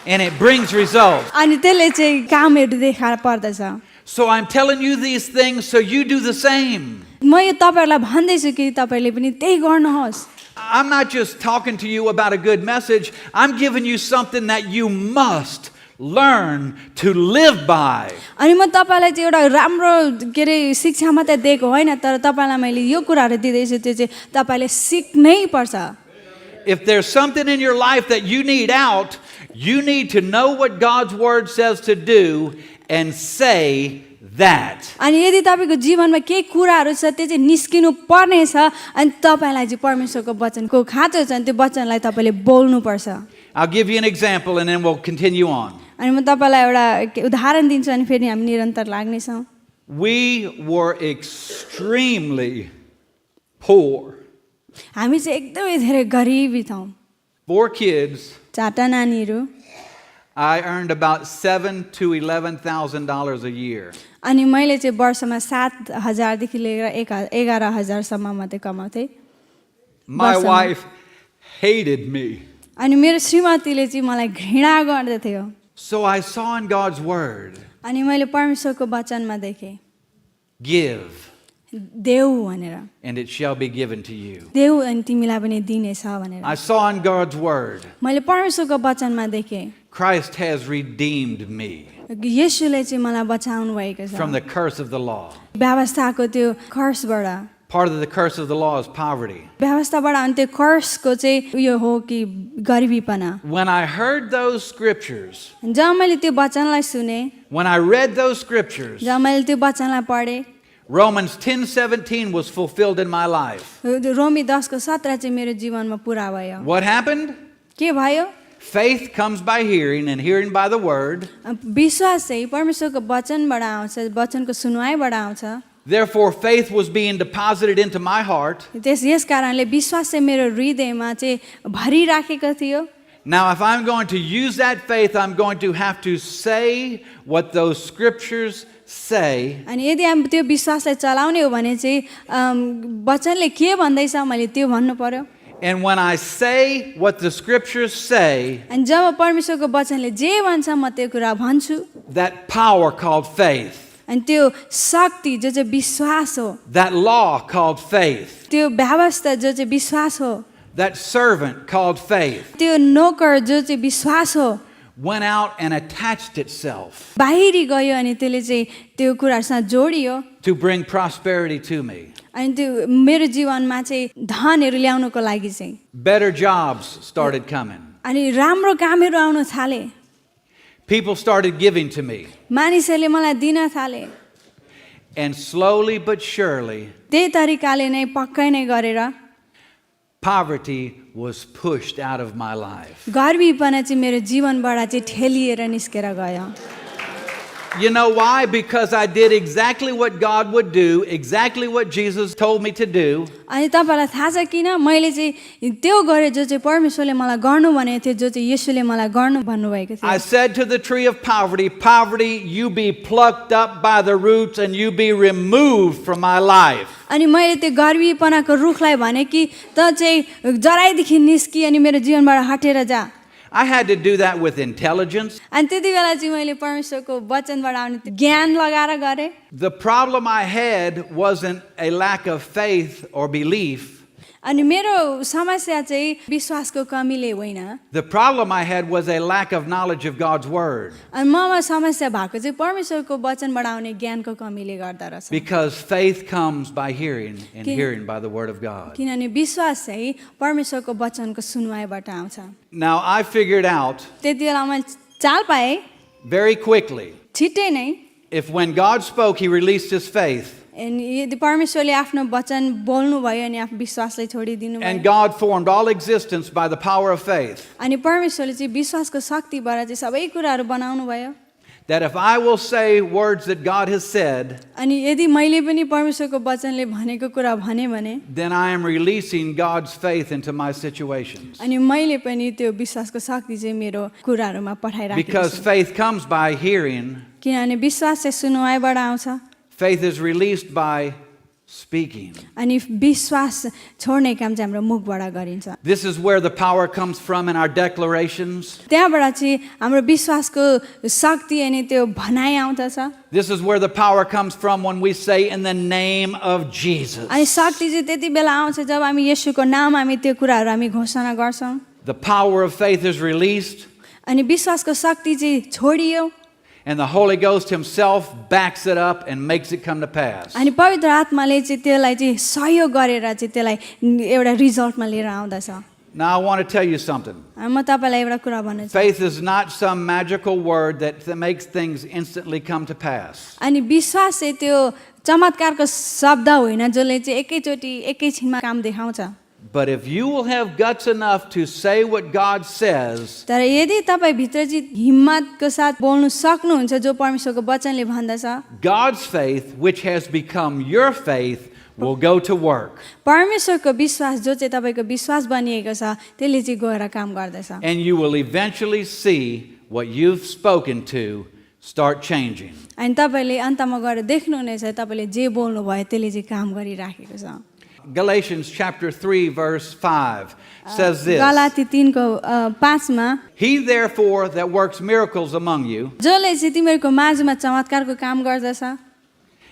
and it brings results. अनि त्यसले चाहिँ कामहरू देखाएर पर्दछ So I'm telling you these things so you do the same. म यो तपाईँहरूलाई भन्दैछु कि तपाईँले पनि त्यही गर्नुहोस् I'm not just talking to you about a good message. I'm giving you something that you must learn to live by. अनि म तपाईँलाई चाहिँ एउटा राम्रो के अरे शिक्षा मात्रै दिएको होइन तर तपाईँलाई मैले यो कुराहरू दिँदैछु त्यो चाहिँ तपाईँले सिक्नै पर्छ If there's something in your life that you need out, you need to know what God's word says to do and say that. अनि यदि तपाईँको जीवनमा केही कुराहरू छ त्यो चाहिँ निस्किनु पर्नेछ अनि तपाईँलाई चाहिँ परमेश्वरको वचनको खाँचो छ अनि त्यो वचनलाई तपाईँले बोल्नुपर्छ I'll give you an example and then we'll continue on. अनि म तपाईँलाई एउटा उदाहरण दिन्छु अनि फेरि हामी निरन्तर लाग्नेछौँ We were extremely poor. हामी चाहिँ एकदमै धेरै गरिबी छौँ 4 kids. 4टा नानीहरू I earned about $7,000 to $11,000 a year. अनि मैले चाहिँ वर्षमा 7,000 देखि लिएर 11,000 सम्म मात्रै कमाउँथेँ My वर्षमा। wife hated me. अनि मेरो श्रीमतीले चाहिँ मलाई घृणा गर्दथ्यो So I saw in God's word, अनि मैले परमेश्वरको वचनमा देखेँ give, देऊ भनेर and it shall be given to you. देऊ अनि तिमीलाई पनि दिनेछ भनेर I saw in God's word, मैले परमेश्वरको वचनमा देखेँ Christ has redeemed me येशूले चाहिँ मलाई बचाउनु भएको छ from the curse of the law. व्यवस्थाको त्यो कर्सबाट Part of the curse of the law is poverty. व्यवस्थाबाट अनि त्यो कर्सको चाहिँ उयो हो कि गरिबीपना When I heard those scriptures, जब मैले त्यो वचनलाई सुने when I read those scriptures, जब मैले त्यो वचनलाई पढेँ Romans 10:17 was fulfilled in my life. रोमी 10:17 चाहिँ मेरो जीवनमा पुरा भयो What happened? के भयो Faith comes by hearing, and hearing by the word. विश्वास चाहिँ परमेश्वरको वचनबाट आउँछ वचनको सुनवाइबाट आउँछ Therefore, faith was being deposited into my heart. यस कारणले विश्वास चाहिँ मेरो हृदयमा चाहिँ भरिराखेको थियो Now, if I'm going to use that faith, I'm going to have to say what those scriptures say. अनि यदि हामी त्यो विश्वासलाई चलाउने हो भने चाहिँ वचनले के भन्दैछ मैले त्यो भन्नु पर्यो And when I say what the scriptures say, अनि जब परमेश्वरको वचनले जे भन्छ म त्यो कुरा भन्छु that power called faith, अनि त्यो शक्ति जो चाहिँ विश्वास हो that law called faith, त्यो व्यवस्था जो चाहिँ विश्वास हो that servant called faith, त्यो नोकर जो चाहिँ विश्वास हो went out and attached itself बाहिरी गयो अनि त्यसले चाहिँ त्यो कुराहरूसँग जोडियो to bring prosperity to me. अनि त्यो मेरो जीवनमा चाहिँ धनहरू ल्याउनको लागि चाहिँ Better jobs started coming. अनि राम्रो कामहरू आउन थाले People started giving to me. मानिसहरूले मलाई दिन थाले And slowly but surely, त्यही तरिकाले नै पक्कै नै गरेर poverty was pushed out of my life. गरिबीपना चाहिँ मेरो जीवनबाट चाहिँ ठेलिएर निस्केर गयो You know why? Because I did exactly what God would do, exactly what Jesus told me to do. अनि तपाईँलाई थाहा छ किन मैले चाहिँ त्यो गरेँ जो चाहिँ परमेश्वरले मलाई गर्नु भनेको थियो जो चाहिँ येशूले मलाई गर्नु भन्नुभएको थियो I said to the tree of poverty, poverty, you be plucked up by the roots and you be removed from my life. अनि मैले त्यो गरिबीपनाको रुखलाई भने कि त चाहिँ जराइदेखि निस्कि अनि मेरो जीवनबाट हटेर जा I had to do that with intelligence. अनि त्यति बेला चाहिँ मैले परमेश्वरको वचनबाट आउने त्यो ज्ञान लगाएर गरेँ The problem I had wasn't a lack of faith or belief. अनि मेरो समस्या चाहिँ विश्वासको कमीले होइन The problem I had was a lack of knowledge of God's word. अनि ममा समस्या भएको चाहिँ परमेश्वरको वचनबाट आउने ज्ञानको कमीले गर्दा रहेछ Because faith comes by hearing, and hearing by the word of God. किनभने विश्वास चाहिँ परमेश्वरको वचनको सुनवाइबाट आउँछ Now, I figured out त्यति बेला मैले चाल पाएँ very quickly, छिट्टै नै if when God spoke, he released his faith, अनि यदि परमेश्वरले आफ्नो वचन बोल्नु भयो अनि आफ्नो विश्वासलाई छोडिदिनु and भयो God formed all existence by the power of faith, अनि परमेश्वरले चाहिँ विश्वासको शक्तिबाट चाहिँ सबै कुराहरू बनाउनु भयो that if I will say words that God has said, अनि यदि मैले पनि परमेश्वरको वचनले भनेको कुरा भने भने then I am releasing God's faith into my situations. अनि मैले पनि त्यो विश्वासको शक्ति चाहिँ मेरो कुराहरूमा पठाइराखेको Because छु faith comes by hearing, किनभने विश्वास चाहिँ सुनुवाइबाट आउँछ faith is released by speaking. अनि विश्वास छोड्ने काम चाहिँ हाम्रो मुखबाट गरिन्छ This is where the power comes from in our declarations. त्यहाँबाट चाहिँ हाम्रो विश्वासको शक्ति अनि त्यो भनाइ आउँदछ This is where the power comes from when we say in the name of Jesus. अनि शक्ति चाहिँ त्यति बेला आउँछ जब हामी येशूको नाम हामी त्यो कुराहरू हामी घोषणा गर्छौँ The power of faith is released, अनि विश्वासको शक्ति चाहिँ छोडियो and the Holy Ghost himself backs it up and makes it come to pass. अनि पवित्र आत्माले चाहिँ त्यसलाई चाहिँ सहयोग गरेर चाहिँ त्यसलाई एउटा रिजल्टमा लिएर आउँदछ Now I want to tell you something. म तपाईँलाई एउटा कुरा भन्नु चाहन्छु Faith is not some magical word that makes things instantly come to pass. अनि विश्वास चाहिँ त्यो चमत्कारको शब्द होइन जसले चाहिँ एकैचोटि एकैछिनमा काम देखाउँछ But if you will have guts enough to say what God says, तर यदि तपाईँभित्र चाहिँ हिम्मतको साथ बोल्नु सक्नुहुन्छ जो परमेश्वरको वचनले भन्दछ God's faith, which has become your faith, will go to work. परमेश्वरको विश्वास जो चाहिँ तपाईँको विश्वास बनिएको छ त्यसले चाहिँ गएर काम गर्दछ And you will eventually see what you've spoken to start changing. अनि तपाईँले अन्तमा गएर देख्नुहुनेछ तपाईँले जे बोल्नुभयो त्यसले चाहिँ काम गरिराखेको छ। Galatians chapter 3 verse 5 says this. Galati 3को 5 मा He therefore that works miracles among you जसले चाहिँ तिमीहरूको माझमा चमत्कारको काम गर्दछ,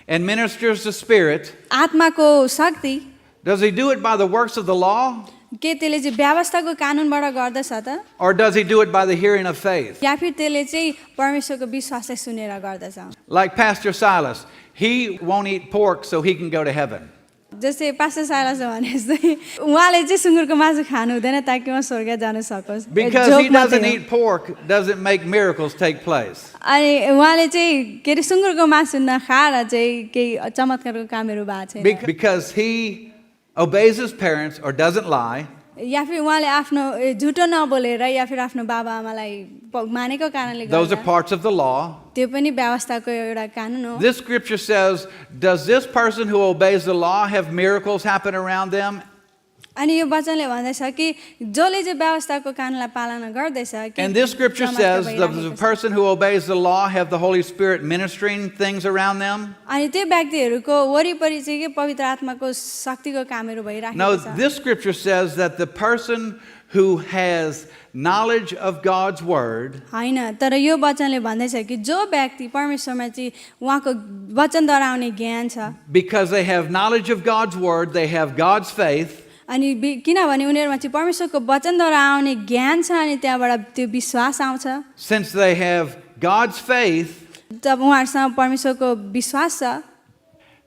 and ministers the Spirit, आत्माको शक्ति, does he do it by the works of the law के त्यसले चाहिँ व्यवस्थाको कानुनबाट गर्दछ त, or does he do it by the hearing of faith? या फिर त्यसले चाहिँ परमेश्वरको विश्वासलाई सुनेर गर्दछ? Like Pastor Silas, he won't eat pork so he can go to heaven. जस्तै पास्टर साइलस भने जस्तै उहाँले चाहिँ सुँगुरको मासु खानु हुँदैन ताकि उहाँ स्वर्ग जान सकोस्। Because he जोक मात्रै doesn't हो। eat pork doesn't make miracles take place. अनि उहाँले चाहिँ के अरे सुँगुरको मासु नखाएर चाहिँ केही चमत्कारको कामहरू भएको छैन। Because he obeys his parents or doesn't lie, या फिर उहाँले आफ्नो झुटो नबोलेर या फिर आफ्नो बाबा आमालाई मानेको कारणले those are गर्दा parts of the law. त्यो पनि व्यवस्थाको एउटा कानुन हो। This scripture says, does this person who obeys the law have miracles happen around them? अनि यो वचनले भन्दैछ कि जसले चाहिँ व्यवस्थाको कानुनलाई पालना गर्दैछ कि And this scripture चमत्कार says, does the भइरहेको छ। person who obeys the law have the Holy Spirit ministering things around them? अनि त्यो व्यक्तिहरूको वरिपरि चाहिँ के पवित्र आत्माको शक्तिको कामहरू भइरहेको No, छ। this scripture says that the person who has knowledge of God's word होइन, तर यो वचनले भन्दैछ कि जो व्यक्ति परमेश्वरमा चाहिँ उहाँको वचनद्वारा आउने ज्ञान छ, because they have knowledge of God's word, they have God's faith, अनि किनभने उनीहरूमा चाहिँ परमेश्वरको वचनद्वारा आउने ज्ञान छ अनि त्यहाँबाट त्यो विश्वास आउँछ। since they have God's faith, जब उहाँहरूसँग परमेश्वरको विश्वास छ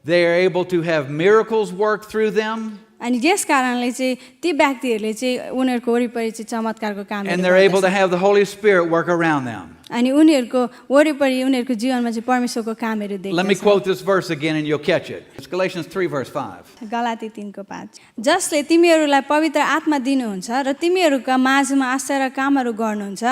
they are able to have miracles work through them, अनि यस कारणले चाहिँ ती व्यक्तिहरूले चाहिँ उनीहरूको वरिपरि चाहिँ चमत्कारको काम and they're able to have the Holy Spirit work around them. अनि उनीहरूको वरिपरि उनीहरूको जीवनमा चाहिँ परमेश्वरको कामहरू Let me देख्छ। quote this verse again and you'll catch it. It's Galatians 3 verse 5. Galati 3को 5 जसले तिमीहरूलाई पवित्र आत्मा दिनुहुन्छ र तिमीहरूका माझमा आश्चर्य कामहरू गर्नुहुन्छ,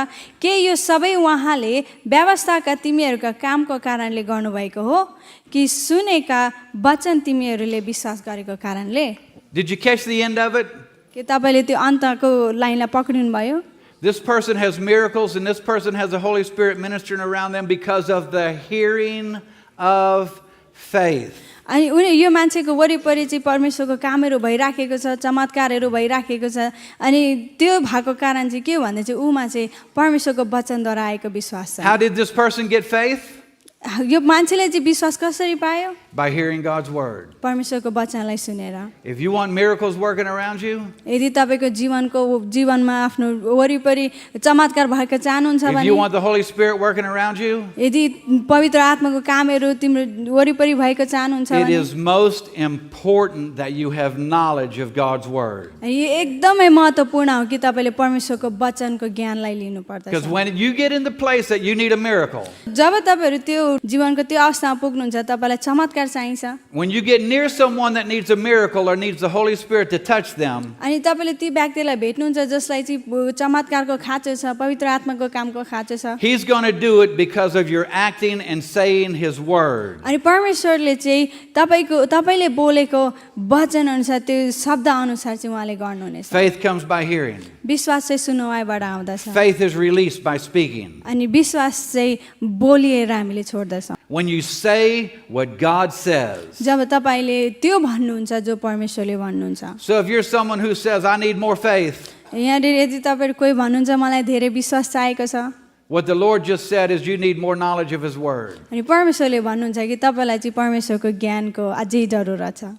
के यो सबै उहाँले व्यवस्थाका तिमीहरूका कामको कारणले गर्नुभएको हो कि सुनेका वचन तिमीहरूले विश्वास गरेको कारणले? Did you catch the end of it? के तपाईँले त्यो अन्तको लाइनलाई पक्रिनु भयो? This person has miracles and this person has the Holy Spirit ministering around them because of the hearing of faith. अनि उनी यो मान्छेको वरिपरि चाहिँ परमेश्वरको कामहरू भइराखेको छ, चमत्कारहरू भइराखेको छ, अनि त्यो भएको कारण चाहिँ के भन्दा चाहिँ उमा चाहिँ परमेश्वरको वचनद्वारा आएको विश्वास छ। How did this person get faith? यो मान्छेले चाहिँ विश्वास कसरी पायो? By hearing God's word. परमेश्वरको वचनलाई सुनेर। If you want miracles working around you, यदि तपाईँको जीवनमा आफ्नो वरिपरि चमत्कार भएको चाहनुहुन्छ if भने, you want the Holy Spirit working around you, यदि पवित्र आत्माको कामहरू तिम्रो वरिपरि भएको चाहनुहुन्छ it भने, is most important that you have knowledge of God's word. यो एकदमै महत्त्वपूर्ण हो कि तपाईँले परमेश्वरको वचनको ज्ञानलाई लिनुपर्दछ। Because when you get in the place that you need a miracle, जब तपाईँहरू त्यो जीवनको त्यो अवस्थामा पुग्नुहुन्छ तपाईँलाई चमत्कार चाहिन्छ, when you get near someone that needs a miracle or needs the Holy Spirit to touch them, अनि तपाईँले ती व्यक्तिलाई भेट्नुहुन्छ जसलाई चाहिँ चमत्कारको खाँचो छ, पवित्र आत्माको कामको खाँचो छ, He's going to do it because of your acting and saying His word. अनि परमेश्वरले चाहिँ तपाईँले बोलेको वचन अनुसार त्यो शब्द अनुसार चाहिँ उहाँले गर्नुहुनेछ। Faith comes by hearing. विश्वास चाहिँ सुनुवाइबाट आउँदछ, Faith is released by speaking. अनि विश्वास चाहिँ बोलिएर हामीले छोड्दछौँ। When you say what God says. जब तपाईँले त्यो भन्नुहुन्छ जो परमेश्वरले भन्नुहुन्छ। So if you're someone who says, I need more faith, यहाँनिर यदि तपाईँहरू कोही भन्नुहुन्छ मलाई धेरै विश्वास चाहिएको छ, what the Lord just said is you need more knowledge of His word. अनि परमेश्वरले भन्नुहुन्छ कि तपाईँलाई चाहिँ परमेश्वरको ज्ञानको अझै जरुरत छ।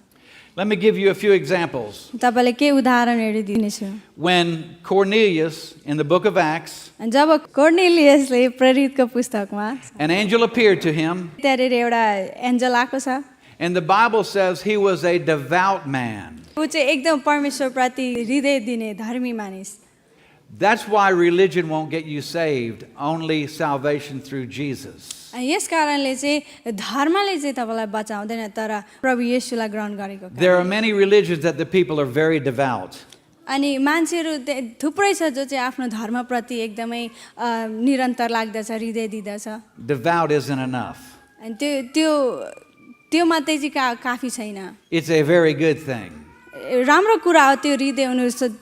Let me give you a few examples. तपाईँलाई के उदाहरणहरू दिनेछु। When Cornelius, in the book of Acts, जब कोर्नेलियसले प्रेरितको पुस्तकमा an angel appeared to him, त्यहाँनिर एउटा एन्जल आएको छ, and the Bible says he was a devout man. ऊ चाहिँ एकदम परमेश्वरप्रति हृदय दिने धर्मी मानिस। That's why religion won't get you saved, only salvation through Jesus. यस कारणले चाहिँ धर्मले चाहिँ तपाईँलाई बचाउँदैन तर प्रभु येशूलाई ग्रहण गरेको कारण। There are many religions that the people are very devout. अनि मान्छेहरू थुप्रै छ जो चाहिँ आफ्नो धर्मप्रति एकदमै निरन्तर लाग्दछ, हृदय दिँदछ, Devout isn't enough. अनि त्यो मात्रै चाहिँ काफी छैन। It's a very good thing, राम्रो कुरा हो त्यो हृदय उनीहरू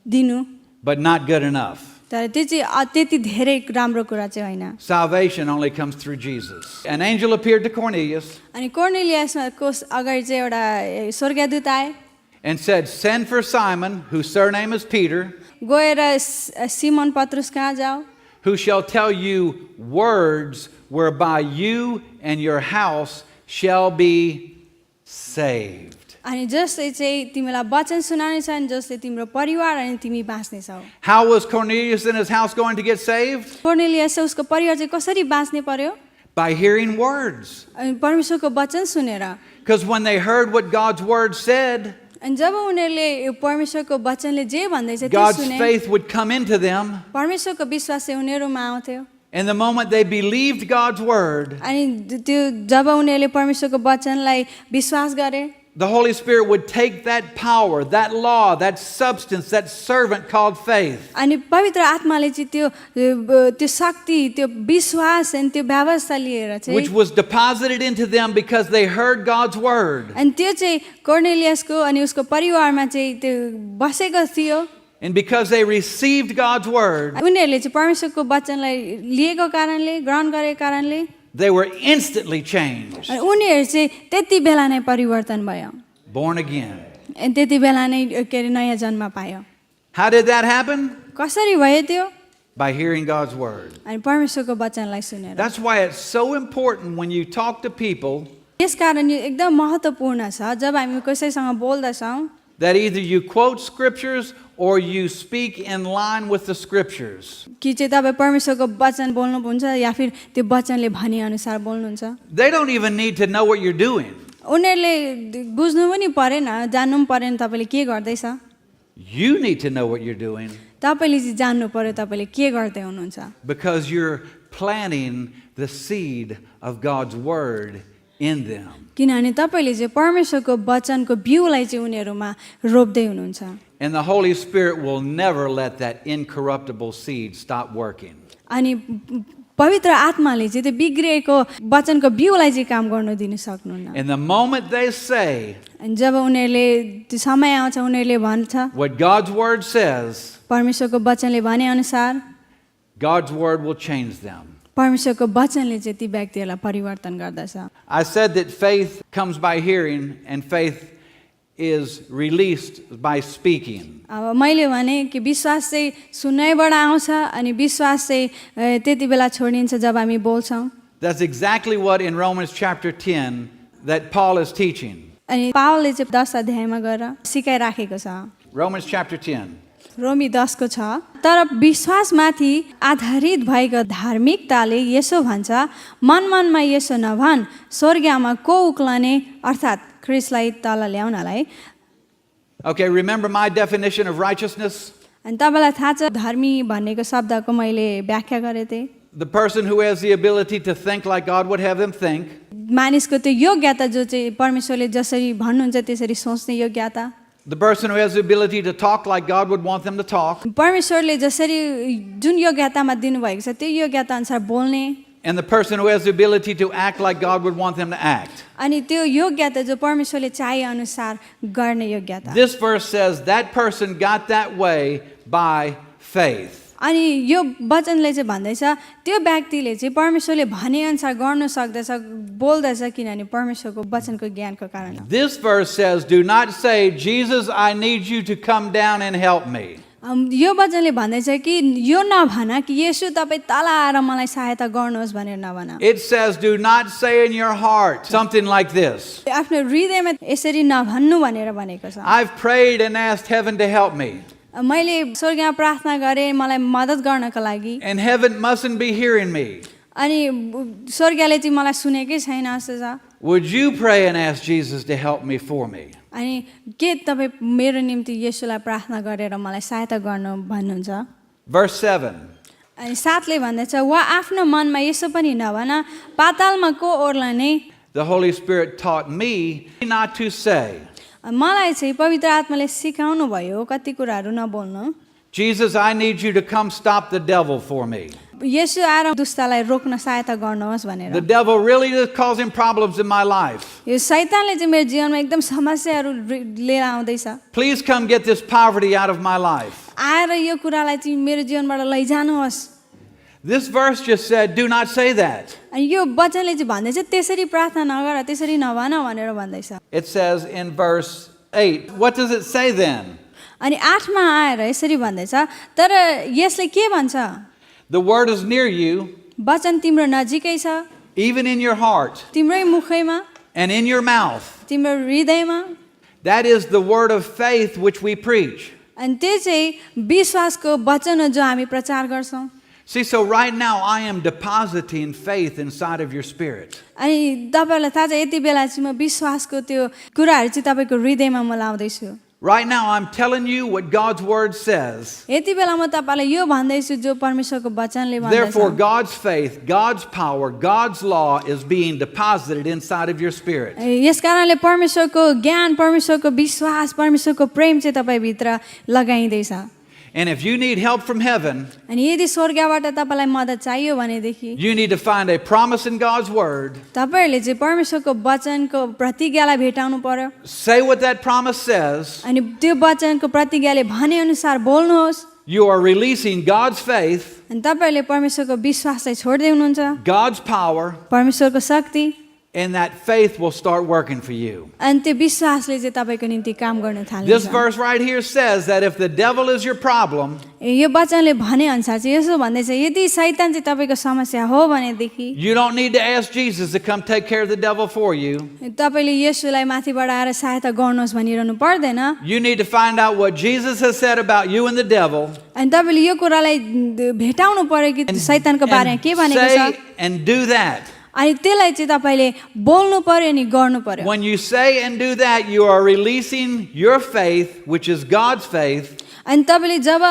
दिनु, but not good enough. तर त्यो चाहिँ त्यति धेरै राम्रो कुरा चाहिँ होइन Salvation only comes through Jesus. An angel appeared to Cornelius अनि कोर्नेलियसको अगाडि चाहिँ एउटा स्वर्गदूत आए and said, "Send for Simon, whose surname is Peter, गएर सिमोन पत्रुस कहाँ जाऊ who shall tell you words whereby you and your house shall be saved." अनि जसले चाहिँ तिमीलाई वचन सुनाउनेछन् जसले तिम्रो परिवार अनि तिमी बाँच्नेछौ How was Cornelius and his house going to get saved? Cornelius उसको परिवार चाहिँ कसरी बाँच्ने पर्यो By hearing words. अनि परमेश्वरको वचन सुनेर Because when they heard what God's word said, अनि जब उनीहरूले यो परमेश्वरको वचनले जे भन्दैछ त्यो God's सुने faith would come into them. परमेश्वरको विश्वास चाहिँ उनीहरूमा आउँथ्यो And the moment they believed God's word, अनि त्यो जब उनीहरूले परमेश्वरको वचनलाई विश्वास गरे the Holy Spirit would take that power, that law, that substance, that servant called faith, अनि पवित्र आत्माले चाहिँ त्यो शक्ति त्यो विश्वास अनि त्यो व्यवस्था लिएर which चाहिँ was deposited into them because they heard God's word. अनि त्यो चाहिँ कोर्नेलियसको अनि उसको परिवारमा चाहिँ त्यो बसेको थियो And because they received God's word, उनीहरूले चाहिँ परमेश्वरको वचनलाई लिएको कारणले ग्रहण गरेको कारणले they were instantly changed, अनि उनीहरू चाहिँ त्यति बेला नै परिवर्तन भयो born again. अनि त्यति बेला नै के अरे नयाँ जन्म पायो How did that happen? कसरी भयो त्यो By hearing God's word. अनि परमेश्वरको वचनलाई सुनेर That's why it's so important when you talk to people यस कारण यो एकदम महत्त्वपूर्ण छ जब हामी कसैसँग बोल्दछौँ that either you quote scriptures or you speak in line with the scriptures. कि चाहिँ तपाईँ परमेश्वरको वचन बोल्नुहुन्छ या फिर त्यो वचनले भनेअनुसार बोल्नुहुन्छ They don't even need to know what you're doing. उनीहरूले बुझ्नु पनि परेन जान्नु पनि परेन तपाईँले के गर्दैछ You need to know what you're doing तपाईँले चाहिँ जान्नु पर्यो तपाईँले के गर्दै हुनुहुन्छ because you're planting the seed of God's word in them. किनभने तपाईँले चाहिँ परमेश्वरको वचनको बिउलाई चाहिँ उनीहरूमा रोप्दै हुनुहुन्छ And the Holy Spirit will never let that incorruptible seed stop working. अनि पवित्र आत्माले चाहिँ त्यो बिग्रिएको वचनको बिउलाई चाहिँ काम गर्नु दिनु सक्नुहुन्न And the moment they say अनि जब उनीहरूले त्यो समय आउँछ उनीहरूले भन्छ what God's word says, परमेश्वरको वचनले भनेअनुसार God's word will change them. परमेश्वरको वचनले चाहिँ ती व्यक्तिहरूलाई परिवर्तन गर्दछ I said that faith comes by hearing and faith is released by speaking. अब मैले भने कि विश्वास चाहिँ सुन्नैबाट आउँछ अनि विश्वास चाहिँ त्यति बेला छोडिन्छ जब हामी बोल्छौँ That's exactly what in Romans chapter 10 that Paul is teaching. अनि पावलले चाहिँ 10 अध्यायमा गएर सिकाइराखेको छ Romans chapter 10. रोमी 10 को छ तर विश्वासमाथि आधारित भएको धार्मिकताले यसो भन्छ मनमनमा यसो नभन् स्वर्गमा को उक्लने अर्थात् ख्रिस्टलाई तल ल्याउनलाई Okay, remember my definition of righteousness? अनि तपाईँलाई थाहा छ धर्मी भन्नेको शब्दको मैले व्याख्या गरेँ थिएँ The person who has the ability to think like God would have them think. मानिसको त्यो योग्यता जो चाहिँ परमेश्वरले जसरी भन्नुहुन्छ त्यसरी सोच्ने योग्यता The person who has the ability to talk like God would want them to talk. परमेश्वरले जसरी जुन योग्यतामा दिनुभएको छ त्यो योग्यता अनुसार बोल्ने And the person who has the ability to act like God would want them to act. अनि त्यो योग्यता जो परमेश्वरले चाहे अनुसार गर्ने योग्यता This verse says that person got that way by faith. अनि यो वचनले चाहिँ भन्दैछ त्यो व्यक्तिले चाहिँ परमेश्वरले भनेअनुसार गर्न सक्दछ बोल्दछ किनभने परमेश्वरको वचनको ज्ञानको कारण हो This verse says, do not say, Jesus, I need you to come down and help me. यो वचनले भन्दैछ कि यो नभन कि येशू तपाईँ तल आएर मलाई सहायता गर्नुहोस् भनेर नभन It says, do not say in your heart something like this. आफ्नो हृदयमा यसरी नभन्नु भनेर भनेको छ I've prayed and asked heaven to help me. मैले स्वर्गमा प्रार्थना गरेँ मलाई मद्दत गर्नको लागि And heaven mustn't be hearing me. अनि स्वर्गले चाहिँ मलाई सुनेकै छैन जस्तो छ Would you pray and ask Jesus to help me for me? अनि के तपाईँ मेरो निम्ति येशूलाई प्रार्थना गरेर मलाई सहायता गर्नु भन्नुहुन्छ Verse 7. अनि 7ले भन्दैछ वा आफ्नो मनमा यसो पनि नभन पातालमा को ओर्लने The Holy Spirit taught me not to say, मलाई चाहिँ पवित्र आत्माले सिकाउनु भयो कति कुराहरू नबोल्नु Jesus, I need you to come stop the devil for me. यसो आएर दुष्टलाई रोक्न सहायता गर्नुहोस् भनेर The devil really is causing problems in my life. यो शैतानले चाहिँ मेरो जीवनमा एकदम समस्याहरू लिएर आउँदैछ Please come get this poverty out of my life. आएर यो कुरालाई चाहिँ मेरो जीवनबाट लैजानुहोस् This verse just said, do not say that. अनि यो वचनले चाहिँ भन्दैछ त्यसरी प्रार्थना नगर त्यसरी नभन भनेर भन्दैछ It says in verse 8, what does it say then? अनि 8 मा आएर यसरी भन्दैछ तर यसले के भन्छ The word is near you, वचन तिम्रो नजिकै छ even in your heart तिम्रै मुखैमा and in your mouth. तिम्रो हृदयमा That is the word of faith which we preach. अनि त्यो चाहिँ विश्वासको वचन हो जो हामी प्रचार गर्छौँ See, so right now I am depositing faith inside of your spirit. अनि तपाईँहरूलाई थाहा छ यति बेला चाहिँ म विश्वासको त्यो कुराहरू चाहिँ तपाईँको हृदयमा म लाउँदैछु Right now I'm telling you what God's word says. यति बेला म तपाईँलाई यो भन्दैछु जो परमेश्वरको वचनले Therefore, भन्दछ God's faith, God's power, God's law is being deposited inside of your spirit. यस कारणले परमेश्वरको ज्ञान परमेश्वरको विश्वास परमेश्वरको प्रेम चाहिँ तपाईँभित्र लगाइँदैछ And if you need help from heaven, अनि यदि स्वर्गबाट तपाईँलाई मद्दत चाहियो भनेदेखि you need to find a promise in God's word. तपाईँहरूले चाहिँ परमेश्वरको वचनको प्रतिज्ञालाई भेटाउनु पर्यो Say what that promise says. अनि त्यो वचनको प्रतिज्ञाले भनेअनुसार बोल्नुहोस् You are releasing God's faith, अनि तपाईँहरूले परमेश्वरको विश्वासलाई छोड्दै हुनुहुन्छ God's power, परमेश्वरको शक्ति and that faith will start working for you. अनि त्यो विश्वासले चाहिँ तपाईँको निम्ति काम गर्न This थाल्छ verse right here says that if the devil is your problem, यो वचनले भनेअनुसार चाहिँ यसो भन्दैछ यदि शैतान चाहिँ तपाईँको समस्या हो भनेदेखि you don't need to ask Jesus to come take care of the devil for you. तपाईँले यसुलाई माथिबाट आएर सहायता गर्नुहोस् भनिरहनु पर्दैन You need to find out what Jesus has said about you and the devil अनि तपाईँले यो कुरालाई भेटाउनु पर्यो कि शैतानको बारेमा के भनेको छ say and do that. अनि त्यसलाई चाहिँ तपाईँले बोल्नु पर्यो अनि गर्नु पर्यो When you say and do that, you are releasing your faith, which is God's faith, अनि तपाईँले जब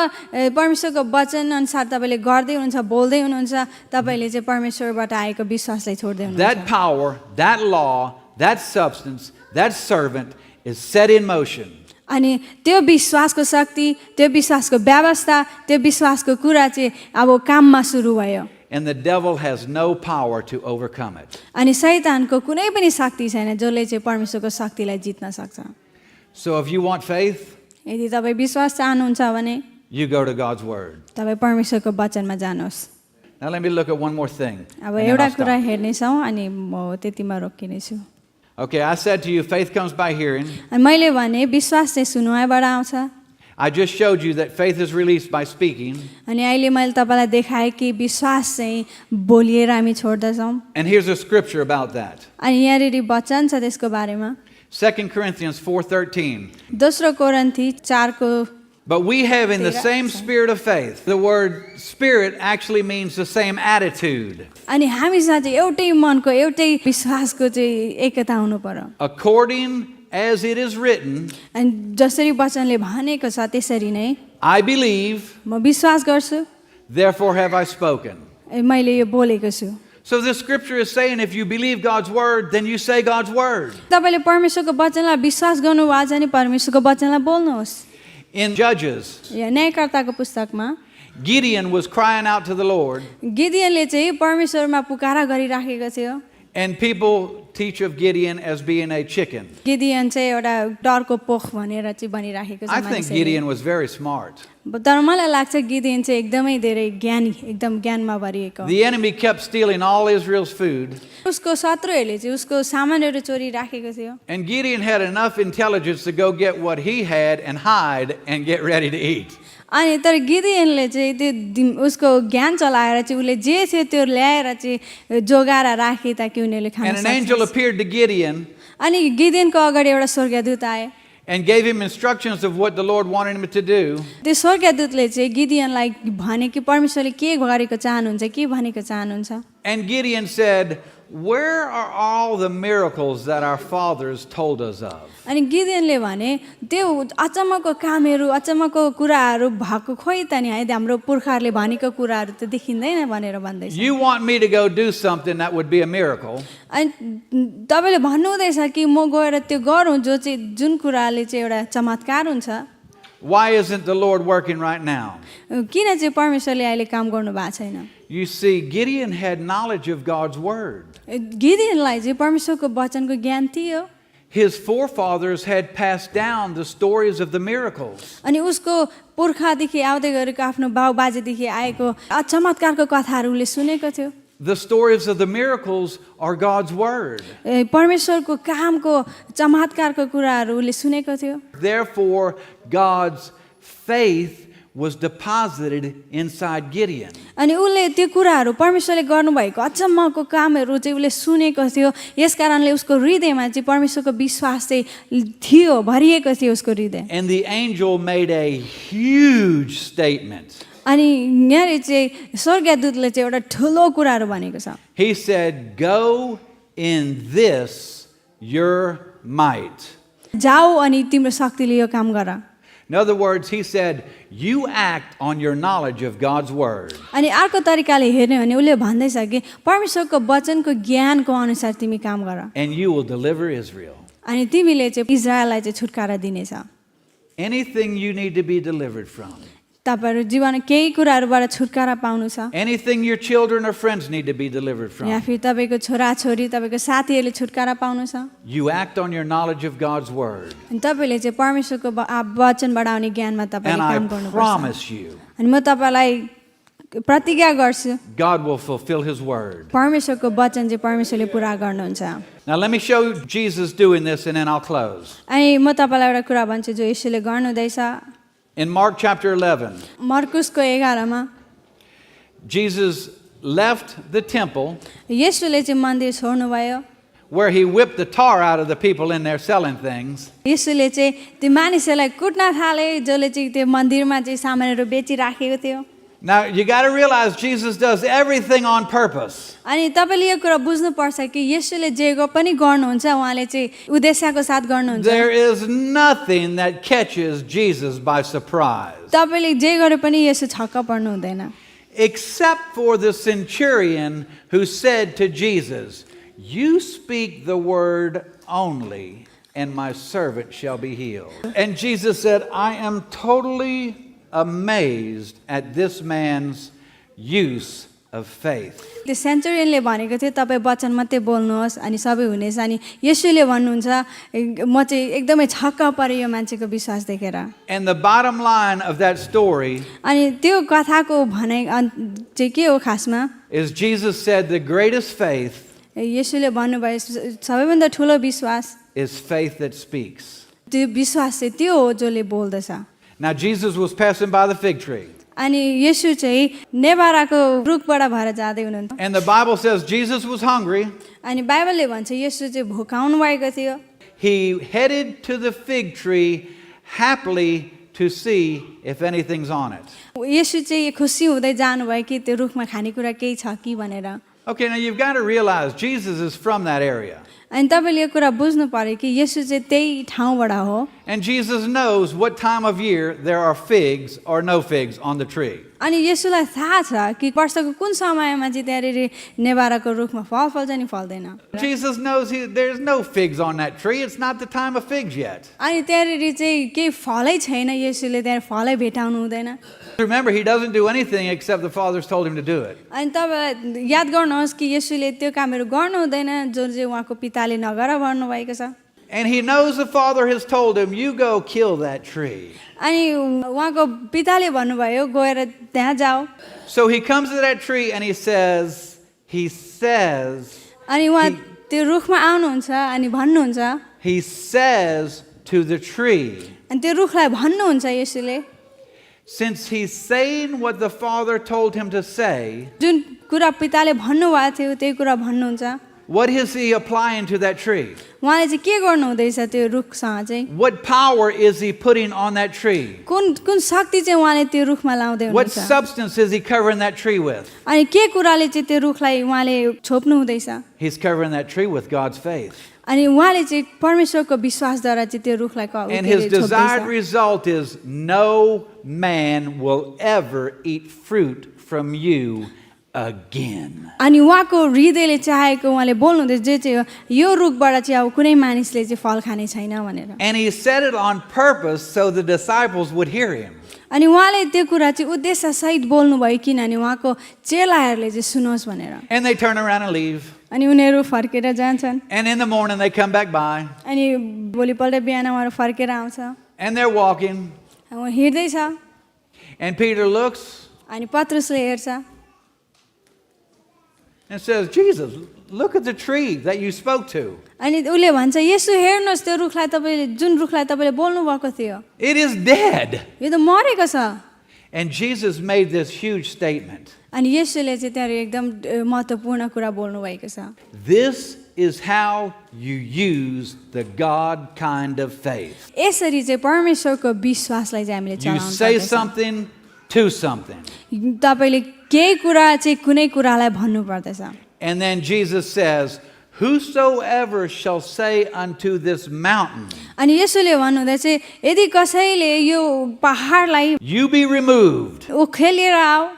परमेश्वरको वचन अनुसार तपाईँले गर्दै हुनुहुन्छ बोल्दै हुनुहुन्छ तपाईँले चाहिँ परमेश्वरबाट आएको विश्वासलाई छोड्दै हुनुहुन्छ that power, that law, that substance, that servant is set in motion. अनि त्यो विश्वासको शक्ति त्यो विश्वासको व्यवस्था त्यो विश्वासको कुरा चाहिँ अब काममा सुरु भयो And the devil has no power to overcome it. अनि शैतानको कुनै पनि शक्ति छैन जसले चाहिँ परमेश्वरको शक्तिलाई जित्न सक्छ So if you want faith, यदि तपाईँ विश्वास चाहनुहुन्छ भने you go to God's word. तपाईँ परमेश्वरको वचनमा जानुहोस् Now let me look at one more thing. अब and then एउटा I'll stop. कुरा हेर्नेछौँ अनि म त्यतिमा रोकिनेछु Okay, I said to you, faith comes by hearing. अनि मैले भने विश्वास चाहिँ सुनुवाइबाट आउँछ I just showed you that faith is released by speaking. अनि अहिले मैले तपाईँलाई देखाएँ कि विश्वास चाहिँ बोलिएर हामी छोड्दछौँ And here's a scripture about that. अनि यहाँनिर वचन छ त्यसको बारेमा 2 Corinthians 4:13. दोस्रो कोरन्थी 4को But we have in the Tira- same spirit of faith. The word spirit actually means the same attitude. अनि हामीसँग चाहिँ एउटै मनको एउटै विश्वासको चाहिँ एकता हुनु पर्यो According as it is written, अनि जसरी वचनले भनेको छ त्यसरी नै I believe, म विश्वास गर्छु therefore have I spoken. मैले यो बोलेको छु So this scripture is saying if you believe God's word, then you say God's word. तपाईँले परमेश्वरको वचनलाई विश्वास गर्नुभएको छ भने परमेश्वरको वचनलाई बोल्नुहोस् In Judges, या न्यायकर्ताको पुस्तकमा Gideon was crying out to the Lord, गिदियनले चाहिँ परमेश्वरमा पुकारा गरिराखेको थियो and people teach of Gideon as being a chicken. गिदियन चाहिँ एउटा डरको पोख भनेर चाहिँ भनिराखेको छ I think मानिसहरूले। Gideon was very smart. तर मलाई लाग्छ गिदियन चाहिँ एकदमै धेरै ज्ञानी एकदम ज्ञानमा भरिएको The enemy kept stealing all Israel's food, उसको शत्रुहरूले चाहिँ उसको सामानहरू चोरी राखेको थियो and Gideon had enough intelligence to go get what he had and hide and get ready to eat. अनि तर गिदियनले चाहिँ त्यो उसको ज्ञान चलाएर चाहिँ उसले जे थियो त्यो ल्याएर चाहिँ जोगाएर राखे ताकि उनीहरूले खान And an angel सक्छ appeared to Gideon अनि गिदियनको अगाडि एउटा स्वर्गदूत आए and gave him instructions of what the Lord wanted him to do. त्यो स्वर्गदूतले चाहिँ गिदियनलाई भने कि परमेश्वरले के गरेको चाहनुहुन्छ के भनेको चाहनुहुन्छ And Gideon said, where are all the miracles that our fathers told us of? अनि गिदियनले भने त्यो अचम्मको कामहरू अचम्मको कुराहरू भएको खोइ त नि है हाम्रो पुर्खाहरूले भनेको कुराहरू त देखिँदैन भनेर भन्दैछ You want me to go do something that would be a miracle, अनि तपाईँले भन्नुहुँदैछ कि म गएर त्यो गरौँ जो चाहिँ जुन कुराले चाहिँ एउटा चमत्कार हुन्छ Why isn't the Lord working right now? किन चाहिँ परमेश्वरले अहिले काम गर्नु भएको छैन? You see, Gideon had knowledge of God's word. गिदियनलाई चाहिँ परमेश्वरको वचनको ज्ञान थियो His forefathers had passed down the stories of the miracles. अनि उसको पुर्खादेखि आउँदै गरेको आफ्नो बाउबाजेदेखि आएको चमत्कारको कथाहरू उसले सुनेको थियो The stories of the miracles are God's word. परमेश्वरको कामको चमत्कारको कुराहरू उसले सुनेको थियो Therefore, God's faith was deposited inside Gideon. अनि उसले त्यो कुराहरू परमेश्वरले गर्नुभएको अचम्मको कामहरू चाहिँ उसले सुनेको थियो यस कारणले उसको हृदयमा चाहिँ परमेश्वरको विश्वास चाहिँ थियो भरिएको थियो उसको हृदय And the angel made a huge statement. अनि यहाँनिर चाहिँ स्वर्गदूतले चाहिँ एउटा ठुलो कुराहरू भनेको छ He said, "Go in this your might." जाऊ अनि तिम्रो शक्तिले यो काम गर In other words, he said, "You act on your knowledge of God's word." अनि अर्को तरिकाले हेर्ने भने उसले भन्दैछ कि परमेश्वरको वचनको ज्ञानको अनुसार तिमी काम गर And you will deliver Israel. अनि तिमीले चाहिँ इजरायललाई चाहिँ छुटकारा दिनेछ Anything you need to be delivered from. तपाईहरु जीवनमा केही कुराहरूबाट छुटकारा पाउनु छ Anything your children or friends need to be delivered yeah from. फिर तपाईको छोराछोरी तपाईको साथीहरूले छुटकारा पाउनु छ You act on your knowledge of God's word. अनि तपाईले चाहिँ परमेश्वरको वचनबाट आउने ज्ञानमा तपाईले And I काम गर्नुपर्छ promise you, अनि म तपाईलाई प्रतिज्ञा गर्छु God will fulfill his word. परमेश्वरको वचन चाहिँ परमेश्वरले पूरा गर्नुहुन्छ Now let me show you Jesus doing this and then I'll close. अनि म तपाईलाई एउटा कुरा भन्छु जो येशूले गर्नुहुँदैछ In Mark chapter 11, मर्कुसको 11 मा Jesus left the temple येशूले चाहिँ मन्दिर छोड्नुभयो where he whipped the tar out of the people in there selling things. येशूले चाहिँ त्यो मानिसहरूलाई कुट्न थाले जसले चाहिँ त्यो मन्दिरमा चाहिँ सामानहरू बेचिराखेको थियो Now you got to realize Jesus does everything on purpose. अनि तपाईले यो कुरा बुझ्नुपर्छ कि येशूले जे पनि गर्नुहुन्छ उहाँले चाहिँ उद्देश्यको साथ गर्नुहुन्छ There is nothing that catches Jesus by surprise. तपाईले जे गरे पनि येशू छक्क पर्नु हुँदैन Except for the centurion who said to Jesus, "You speak the word only, and my servant shall be healed." And Jesus said, "I am totally amazed at this man's use of faith." त्यो सेन्चुरियनले भनेको थियो तपाईँ वचन मात्रै बोल्नुहोस् अनि सबै हुनेछ अनि येशूले भन्नुहुन्छ म चाहिँ एकदमै छक्क परे यो मान्छेको विश्वास देखेर And the bottom line of that story अनि त्यो कथाको भनाइ चाहिँ के हो खासमा is Jesus said the greatest faith येशूले भन्नुभयो सबैभन्दा ठुलो विश्वास is faith that speaks. त्यो विश्वास चाहिँ त्यो हो जसले बोल्दछ Now Jesus was passing by the fig tree. अनि येशू चाहिँ नेभाराको रुखबाट भएर जाँदै हुनुहुन्थ्यो And the Bible says Jesus was hungry. अनि बाइबलले भन्छ येशू चाहिँ भोकाउनु भएको थियो He headed to the fig tree happily to see if anything's on it. येशू चाहिँ खुसी हुँदै जानुभयो कि त्यो रुखमा खानेकुरा केही छ कि भनेर Okay, now you've got to realize Jesus is from that area. अनि तपाईँले यो कुरा बुझ्नु पर्यो कि येशू चाहिँ त्यही ठाउँबाट हो And Jesus knows what time of year there are figs or no figs on the tree. अनि येशूलाई थाहा छ कि वर्षको कुन समयमा चाहिँ त्यहाँनिर नेभाराको रुखमा फल फल्छ नि फल्दैन Jesus knows there's no figs on that tree. It's not the time of figs yet. अनि त्यहाँनिर चाहिँ केही फलै छैन येशूले त्यहाँ फलै भेटाउनु हुँदैन Remember, he doesn't do anything except the Father's told him to do it. अनि तपाईँ याद गर्नुहोस् कि येशूले त्यो कामहरू गर्नु हुँदैन जो चाहिँ उहाँको पिताले नगर भन्नुभएको छ And he knows the Father has told him, "You go kill that tree." अनि उहाँको पिताले भन्नुभयो गएर त्यहाँ जाऊ So he comes to that tree and he says, अनि उहाँ त्यो रुखमा आउनुहुन्छ अनि भन्नुहुन्छ he says to the tree, अनि त्यो रुखलाई भन्नुहुन्छ येशूले since he's saying what the Father told him to say, जुन कुरा पिताले भन्नुभएको थियो त्यही कुरा भन्नुहुन्छ what is he applying to that tree? उहाँले चाहिँ के गर्नु हुँदैछ त्यो रुखसँग चाहिँ What power is he putting on that tree? कुन कुन शक्ति चाहिँ उहाँले त्यो रुखमा लाउँदै What हुनुहुन्छ substance is he covering that tree with? अनि के कुराले चाहिँ त्यो रुखलाई उहाँले छोप्नु हुँदैछ He's covering that tree with God's faith. अनि उहाँले चाहिँ परमेश्वरको विश्वासद्वारा चाहिँ त्यो रुखलाई And his desired result is no man will ever eat fruit from you again. अनि उहाँको हृदयले चाहेको उहाँले बोल्नुहुँदै जे चाहिँ हो, यो रुखबाट चाहिँ अब कुनै मानिसले चाहिँ फल खाने छैन भनेर। And he said it on purpose so the disciples would hear him. अनि उहाँले त्यो कुरा चाहिँ उद्देश्यसहित बोल्नुभयो किनभने उहाँको चेलाहरूले चाहिँ सुनोस् भनेर। And they turn around and leave. अनि उनीहरू फर्केर जान्छन् And in the morning they come back by. अनि भोलिपल्ट बिहान उहाँहरू फर्केर आउँछ, And they're walking. उहाँ हिँड्दैछ And Peter looks अनि पत्रुसले हेर्छ and says, Jesus, look at the tree that you spoke to. अनि उसले भन्छ यसो हेर्नुहोस् त्यो रुखलाई तपाईँले जुन रुखलाई तपाईँले बोल्नु भएको थियो It is dead. यो त मरेको छ। And Jesus made this huge statement. अनि यसोले चाहिँ त्यहाँ एकदम महत्त्वपूर्ण कुरा बोल्नु भएको छ। This is how you use the God kind of faith. यसरी चाहिँ परमेश्वरको विश्वासलाई चाहिँ हामीले You चलाउनु say पर्दछ। something to something. तपाईँले केही कुरा चाहिँ कुनै कुरालाई भन्नु पर्दछ। And then Jesus says, whosoever shall say unto this mountain, अनि यसोले भन्नुहुँदा चाहिँ यदि कसैले यो पहाडलाई you be removed उखेलेर आऊ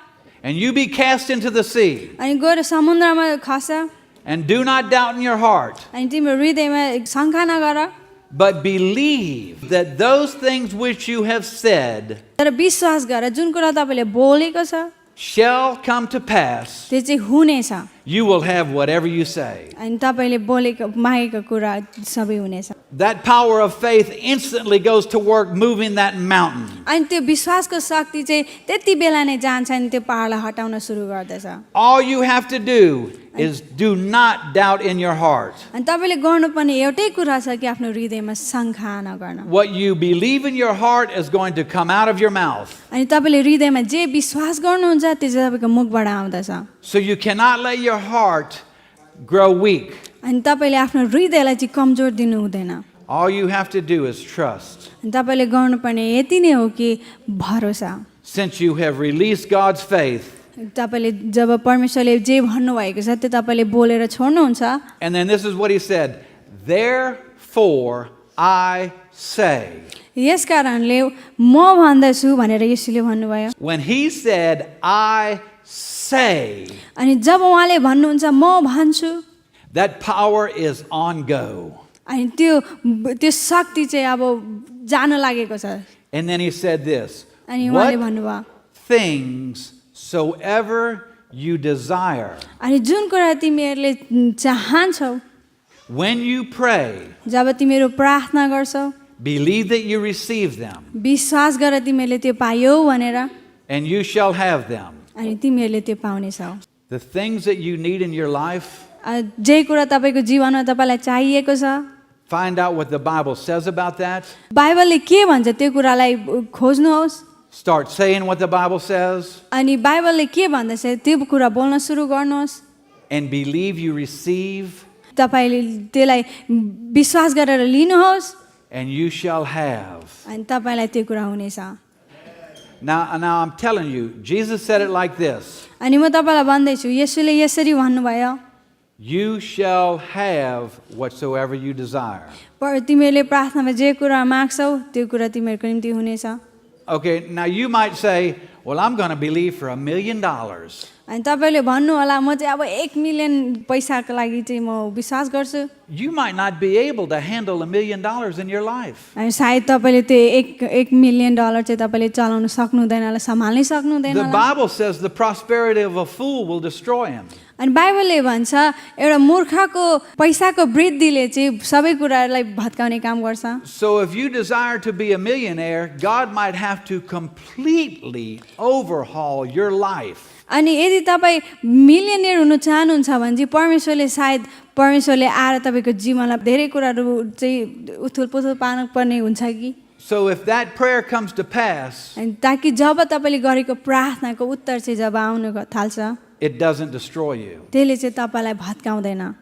and you be cast into the sea, अनि गएर समुद्रमा Khas and do not doubt in your heart, अनि तिम्रो हृदयमा शङ्का नगर, but believe that those things which you have said तर विश्वास गर जुन कुरा तपाईँले बोलेको छ shall come to pass, त्यो चाहिँ हुनेछ। you will have whatever you say. अनि तपाईँले बोलेको मागेको कुरा सबै हुनेछ। That power of faith instantly goes to work moving that mountain. अनि त्यो विश्वासको शक्ति चाहिँ त्यति बेला नै जान्छ अनि त्यो पहाडलाई हटाउन सुरु गर्दछ। All you have to do is do not doubt in your heart. अनि तपाईँले गर्नुपर्ने एउटै कुरा छ कि आफ्नो हृदयमा शङ्का नगर्न। What you believe in your heart is going to come out of your mouth. अनि तपाईँले हृदयमा जे विश्वास गर्नुहुन्छ त्यो चाहिँ तपाईँको मुखबाट आउँदछ। So you cannot let your heart grow weak. अनि तपाईँले आफ्नो हृदयलाई चाहिँ कमजोर दिनु हुँदैन। All you have to do is trust. अनि तपाईँले गर्नुपर्ने यति नै हो कि भरोसा। Since you have released God's faith, तपाईँले जब परमेश्वरले जे भन्नुभएको छ त्यो तपाईँले बोलेर छोड्नुहुन्छ। and then this is what he said, therefore I say. यस कारणले म भन्दछु भनेर यसुले भन्नुभयो। When he said, I say, अनि जब उहाँले भन्नुहुन्छ म भन्छु, that power is on go. अनि त्यो शक्ति चाहिँ अब जान लागेको छ। And then he said this, अनि उहाँले what भन्नुभयो things soever you desire, अनि जुन कुरा तिमीहरूले चाहन्छौ when you pray, जब तिमीहरू प्रार्थना गर्छौ believe that you receive them, विश्वास गर तिमीहरूले त्यो पायौ भनेर, and you shall have them. अनि तिमीहरूले त्यो पाउनेछौ। The things that you need in your life, जे कुरा तपाईँको जीवनमा तपाईँलाई चाहिएको छ find out what the Bible says about that. बाइबलले के भन्छ त्यो कुरालाई खोज्नुहोस्। Start saying what the Bible says, अनि बाइबलले के भन्दछ त्यो कुरा बोल्न सुरु गर्नुहोस्। and believe you receive, तपाईँले त्यसलाई विश्वास गरेर लिनुहोस् and you shall have. अनि तपाईँलाई त्यो कुरा हुनेछ। Now I'm telling you, Jesus said it like this, अनि म तपाईँलाई भन्दैछु यसुले यसरी भन्नुभयो, you shall have whatsoever you desire. तिमीहरूले प्रार्थनामा जे कुरा माग्छौ त्यो कुरा तिमीहरूको निम्ति हुनेछ। Okay, now you might say, well, I'm going to believe for $1 million. अनि तपाईँले भन्नु होला म चाहिँ अब 1 मिलियन पैसाको लागि चाहिँ म विश्वास गर्छु। You might not be able to handle $1 million in your life. अनि सायद तपाईँले त्यो 1 मिलियन डलर चाहिँ तपाईँले चलाउन सक्नुहुँदैन होला, सम्हाल्नै सक्नुहुँदैन The होला। Bible says the prosperity of a fool will destroy him. अनि बाइबलले भन्छ एउटा मूर्खको पैसाको वृद्धिले चाहिँ सबै कुराहरूलाई भत्काउने काम गर्छ। So if you desire to be a millionaire, God might have to completely overhaul your life. अनि यदि तपाईँ मिलियनियर हुन चाहनुहुन्छ भने चाहिँ परमेश्वरले आएर तपाईँको जीवनलाई धेरै कुराहरू चाहिँ उथुलपुथुल पार्नुपर्ने हुन्छ कि। So if that prayer comes to pass, अनि ताकि जब तपाईँले गरेको प्रार्थनाको उत्तर चाहिँ जब आउन थाल्छ it doesn't destroy you. त्यसले चाहिँ तपाईँलाई भत्काउँदैन।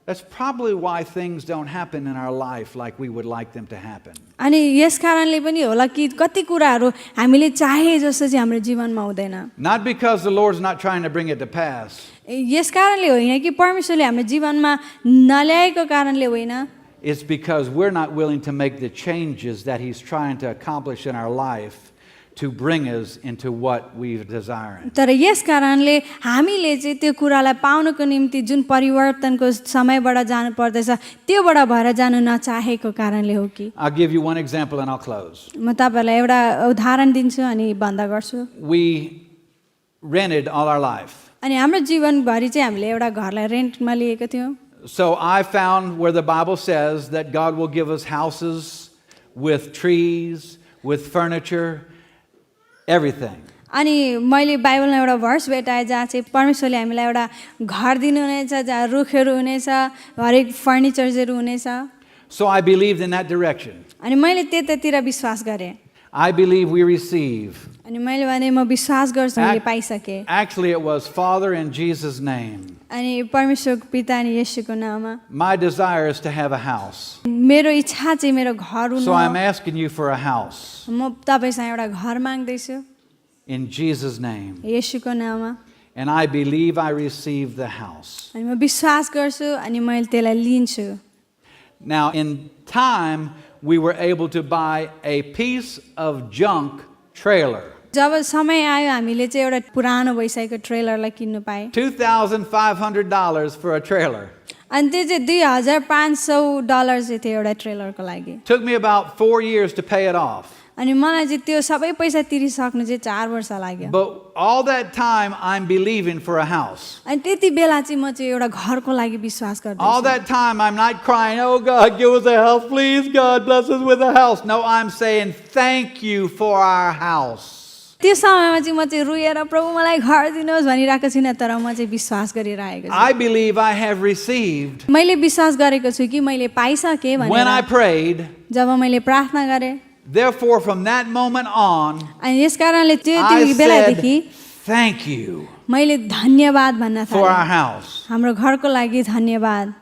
That's probably why things don't happen in our life like we would like them to happen. अनि यस कारणले पनि होला कि कति कुराहरू हामीले चाहे जस्तो चाहिँ हाम्रो जीवनमा हुँदैन। Not because the Lord's not trying to bring it to pass. यस कारणले होइन कि परमेश्वरले हाम्रो जीवनमा नल्याएको कारणले होइन, It's because we're not willing to make the changes that He's trying to accomplish in our life to bring us into what we desire. तर यस कारणले हामीले चाहिँ त्यो कुरालाई पाउनको निम्ति जुन परिवर्तनको समयबाट जानु पर्दैछ त्योबाट भएर जानु नचाहेको कारणले हो कि I'll give you one example and I'll close. म तपाईँहरूलाई एउटा उदाहरण दिन्छु अनि बन्द गर्छु We rented all our life. अनि हाम्रो जीवनभरि चाहिँ हामीले एउटा घरलाई रेन्टमा लिएको थियौँ So I found where the Bible says that God will give us houses with trees, with furniture, everything. अनि मैले बाइबलमा एउटा भर्स भेटाएँ जहाँ चाहिँ परमेश्वरले हामीलाई एउटा घर दिनुहुनेछ जहाँ रुखहरू हुनेछ हरेक फर्निचर्सहरू हुनेछ So I believed in that direction. अनि मैले त्यतातिर विश्वास गरेँ I believe we receive. अनि मैले भने म विश्वास गर्छु मैले पाइसकेँ Actually, it was Father in Jesus' name. अनि परमेश्वरको पिता अनि येशूको नाममा My desire is to have a house. मेरो इच्छा चाहिँ मेरो घर हुनु So I'm हो। asking you for a house म तपाईँसँग एउटा घर माग्दैछु in Jesus' name. येशूको नाममा And I believe I receive the house. अनि म विश्वास गर्छु अनि मैले त्यसलाई लिन्छु Now, in time, we were able to buy a piece of junk trailer. जब समय आयो हामीले चाहिँ एउटा पुरानो भइसकेको ट्रेलरलाई किन्नु पाएँ $2,500 for a trailer. अनि त्यो चाहिँ $2,500 चाहिँ थियो एउटा ट्रेलरको लागि Took me about 4 years to pay it off. अनि मलाई चाहिँ त्यो सबै पैसा तिरिसक्नु चाहिँ 4 वर्ष लाग्यो But all that time, I'm believing for a house. अनि त्यति बेला चाहिँ म चाहिँ एउटा घरको लागि विश्वास All गर्छु that time, I'm not crying, oh God, give us a house, please, God, bless us with a house. No, I'm saying, thank you for our house. त्यो समयमा चाहिँ म चाहिँ रोएर प्रभु मलाई घर दिनुहोस् भनिरहेको छुइनँ तर म चाहिँ विश्वास गरिरहेको छु I believe I have received. मैले विश्वास गरेको छु कि मैले पाइसकेँ When I भनेर prayed, जब मैले प्रार्थना गरेँ therefore, from that moment on, अनि यस कारणले त्यो I त्यो बेलादेखि said, thank you मैले धन्यवाद भन्न for our थालेँ house. हाम्रो घरको लागि धन्यवाद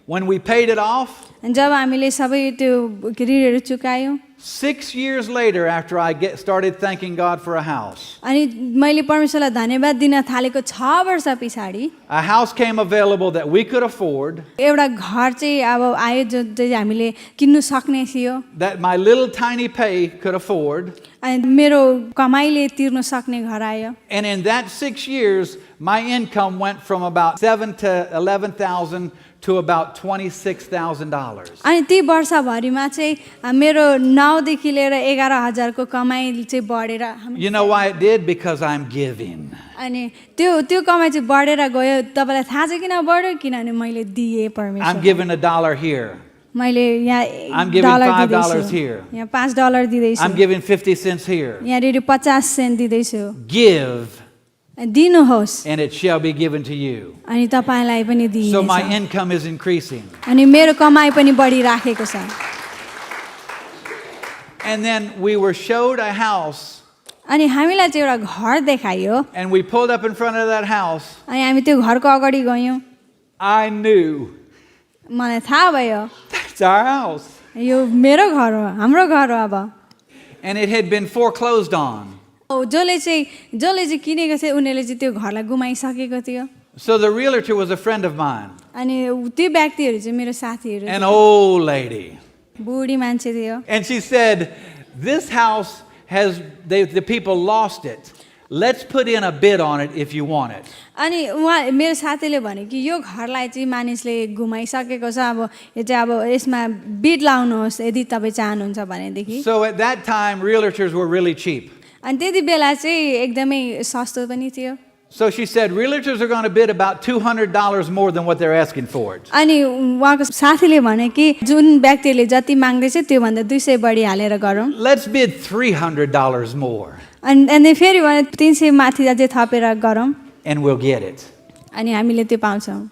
When we paid it off, अनि जब हामीले सबै त्यो ऋणहरू चुकायौँ 6 years later, after I started thanking God for a house, अनि मैले परमेश्वरलाई धन्यवाद दिन थालेको 6 वर्ष पछाडि a house came available that we could afford, एउटा घर चाहिँ अब आयो जो चाहिँ हामीले किन्नु सक्ने थियो that my little tiny pay could afford. अनि मेरो कमाइले तिर्नु सक्ने घर आयो And in that 6 years, my income went from about 7 to 11,000 to about $26,000. अनि ती वर्षभरिमा चाहिँ मेरो 9 देखि लिएर 11,000को कमाइ चाहिँ बढेर You know why it did? Because I'm giving. अनि त्यो कमाइ चाहिँ बढेर गयो तपाईँलाई थाहा छ किन बढ्यो किनभने मैले दिएँ I'm परमेश्वर giving $1 here. मैले यहाँ I'm giving $1 $5 दिँदैछु here. यहाँ $5 दिँदैछु I'm giving 50 cents here. यहाँनिर 50 सेन्ट दिँदैछु Give, दिनुहोस् and it shall be given to you. अनि तपाईँलाई पनि So my दिइनेछ income is increasing. अनि मेरो कमाइ पनि बढिराखेको छ And then we were showed a house, अनि हामीलाई चाहिँ एउटा घर देखाइयो and we pulled up in front of that house. अनि हामी त्यो घरको अगाडि गयौँ I knew मलाई थाहा भयो that's our house. यो मेरो घर हो हाम्रो घर हो अब And it had been foreclosed on. जसले चाहिँ किनेको थियो उनीहरूले चाहिँ त्यो घरलाई गुमाइसकेको थियो So the realtor was a friend of mine, अनि त्यो व्यक्तिहरू चाहिँ मेरो साथीहरू an old lady. बुढी मान्छे थियो And she said, this house has, the people lost it. Let's put in a bid on it if you want it. अनि उहाँ मेरो साथीले भने कि यो घरलाई चाहिँ मानिसले गुमाइसकेको छ अब यो चाहिँ अब यसमा बिड लाउनुहोस् यदि तपाईँ चाहनुहुन्छ भनेदेखि So at that time, realtors were really cheap. अनि त्यति बेला चाहिँ एकदमै सस्तो पनि थियो So she said, realtors are going to bid about $200 more than what they're asking for it. अनि उहाँको साथीले भने कि जुन व्यक्तिले जति माग्दैछ त्योभन्दा 200 बढी हालेर गरौँ Let's bid $300 more, अनि फेरि भने 300 माथि अझै थपेर गरौँ and we'll get it. अनि हामीले त्यो पाउँछौँ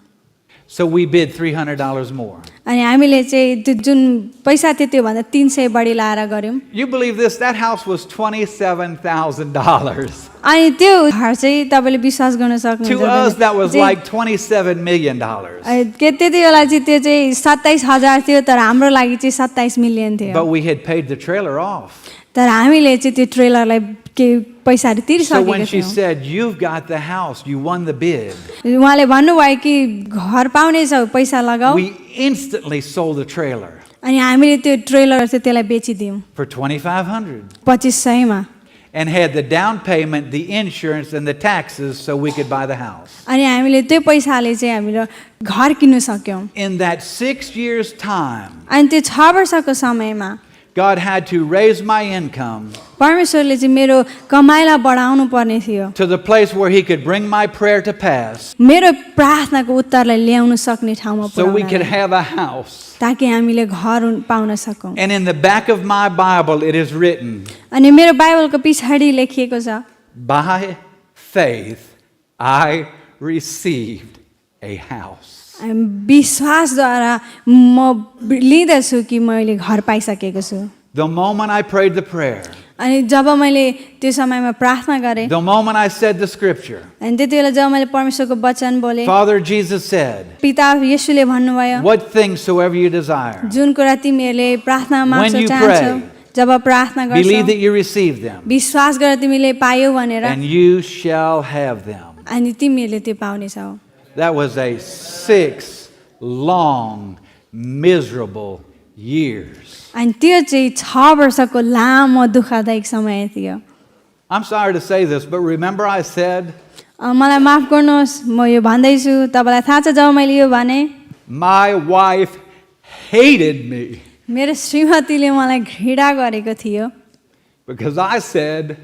So we bid $300 more. अनि हामीले चाहिँ त्यो जुन पैसा थियो त्योभन्दा 300 बढी लाएर गऱ्यौँ You believe this? That house was $27,000. अनि त्यो घर चाहिँ तपाईँले विश्वास गर्न To us, that was सक्नुहुन्छ like $27 million. त्यति बेला चाहिँ त्यो चाहिँ 27,000 थियो तर हाम्रो लागि चाहिँ 27 मिलियन थियो But we had paid the trailer off. तर हामीले चाहिँ त्यो ट्रेलरलाई केही पैसाहरू So when तिरिसकेको she थियौँ said, you've got the house, you won the bid, उहाँले भन्नुभयो कि घर पाउनेछौ पैसा लगाऊ we instantly sold the trailer अनि हामीले त्यो ट्रेलर चाहिँ त्यसलाई बेचिदियौँ for $2,500. 2500 मा and had the down payment, the insurance, and the taxes so we could buy the house. अनि हामीले त्यो पैसाले चाहिँ हामीले घर किन्न सक्यौँ। In that 6 years' time, अनि त्यो 6 वर्षको समयमा God had to raise my income परमेश्वरले चाहिँ मेरो कमाइलाई बढाउनु पर्ने थियो, to the place where He could bring my prayer to pass मेरो प्रार्थनाको उत्तरलाई ल्याउन सक्ने ठाउँमा so we could पुर्याउनलाई, have a house. ताकि हामीले घर पाउन सकौँ। And in the back of my Bible, it is written, अनि मेरो बाइबलको पछाडि लेखिएको छ, by faith I received a house. विश्वासद्वारा म लिँदछु कि मैले घर पाइसकेको छु। The moment I prayed the prayer, अनि जब मैले त्यो समयमा प्रार्थना गरेँ, the moment I said the scripture, अनि त्यति बेला जब मैले परमेश्वरको वचन बोलेँ, Father Jesus said, पिता येशूले भन्नुभयो, what things soever you desire, जुन कुरा तिमीहरूले प्रार्थना When माग्छौ you चाहन्छौ, जब प्रार्थना believe गर्छौ, that you receive them, विश्वास गर तिमीले पायौ भनेर, and you shall have them. अनि तिमीहरूले त्यो पाउनेछौ। That was a 6 long, miserable years. अनि त्यो चाहिँ 6 वर्षको लामो दुःखदायक समय थियो। I'm sorry to say this, but remember I said, मलाई माफ गर्नुहोस्, म यो भन्दैछु, तपाईँलाई थाहा छ जब मैले यो भने, my wife hated me मेरो श्रीमतीले मलाई घृणा गरेको थियो, because I said,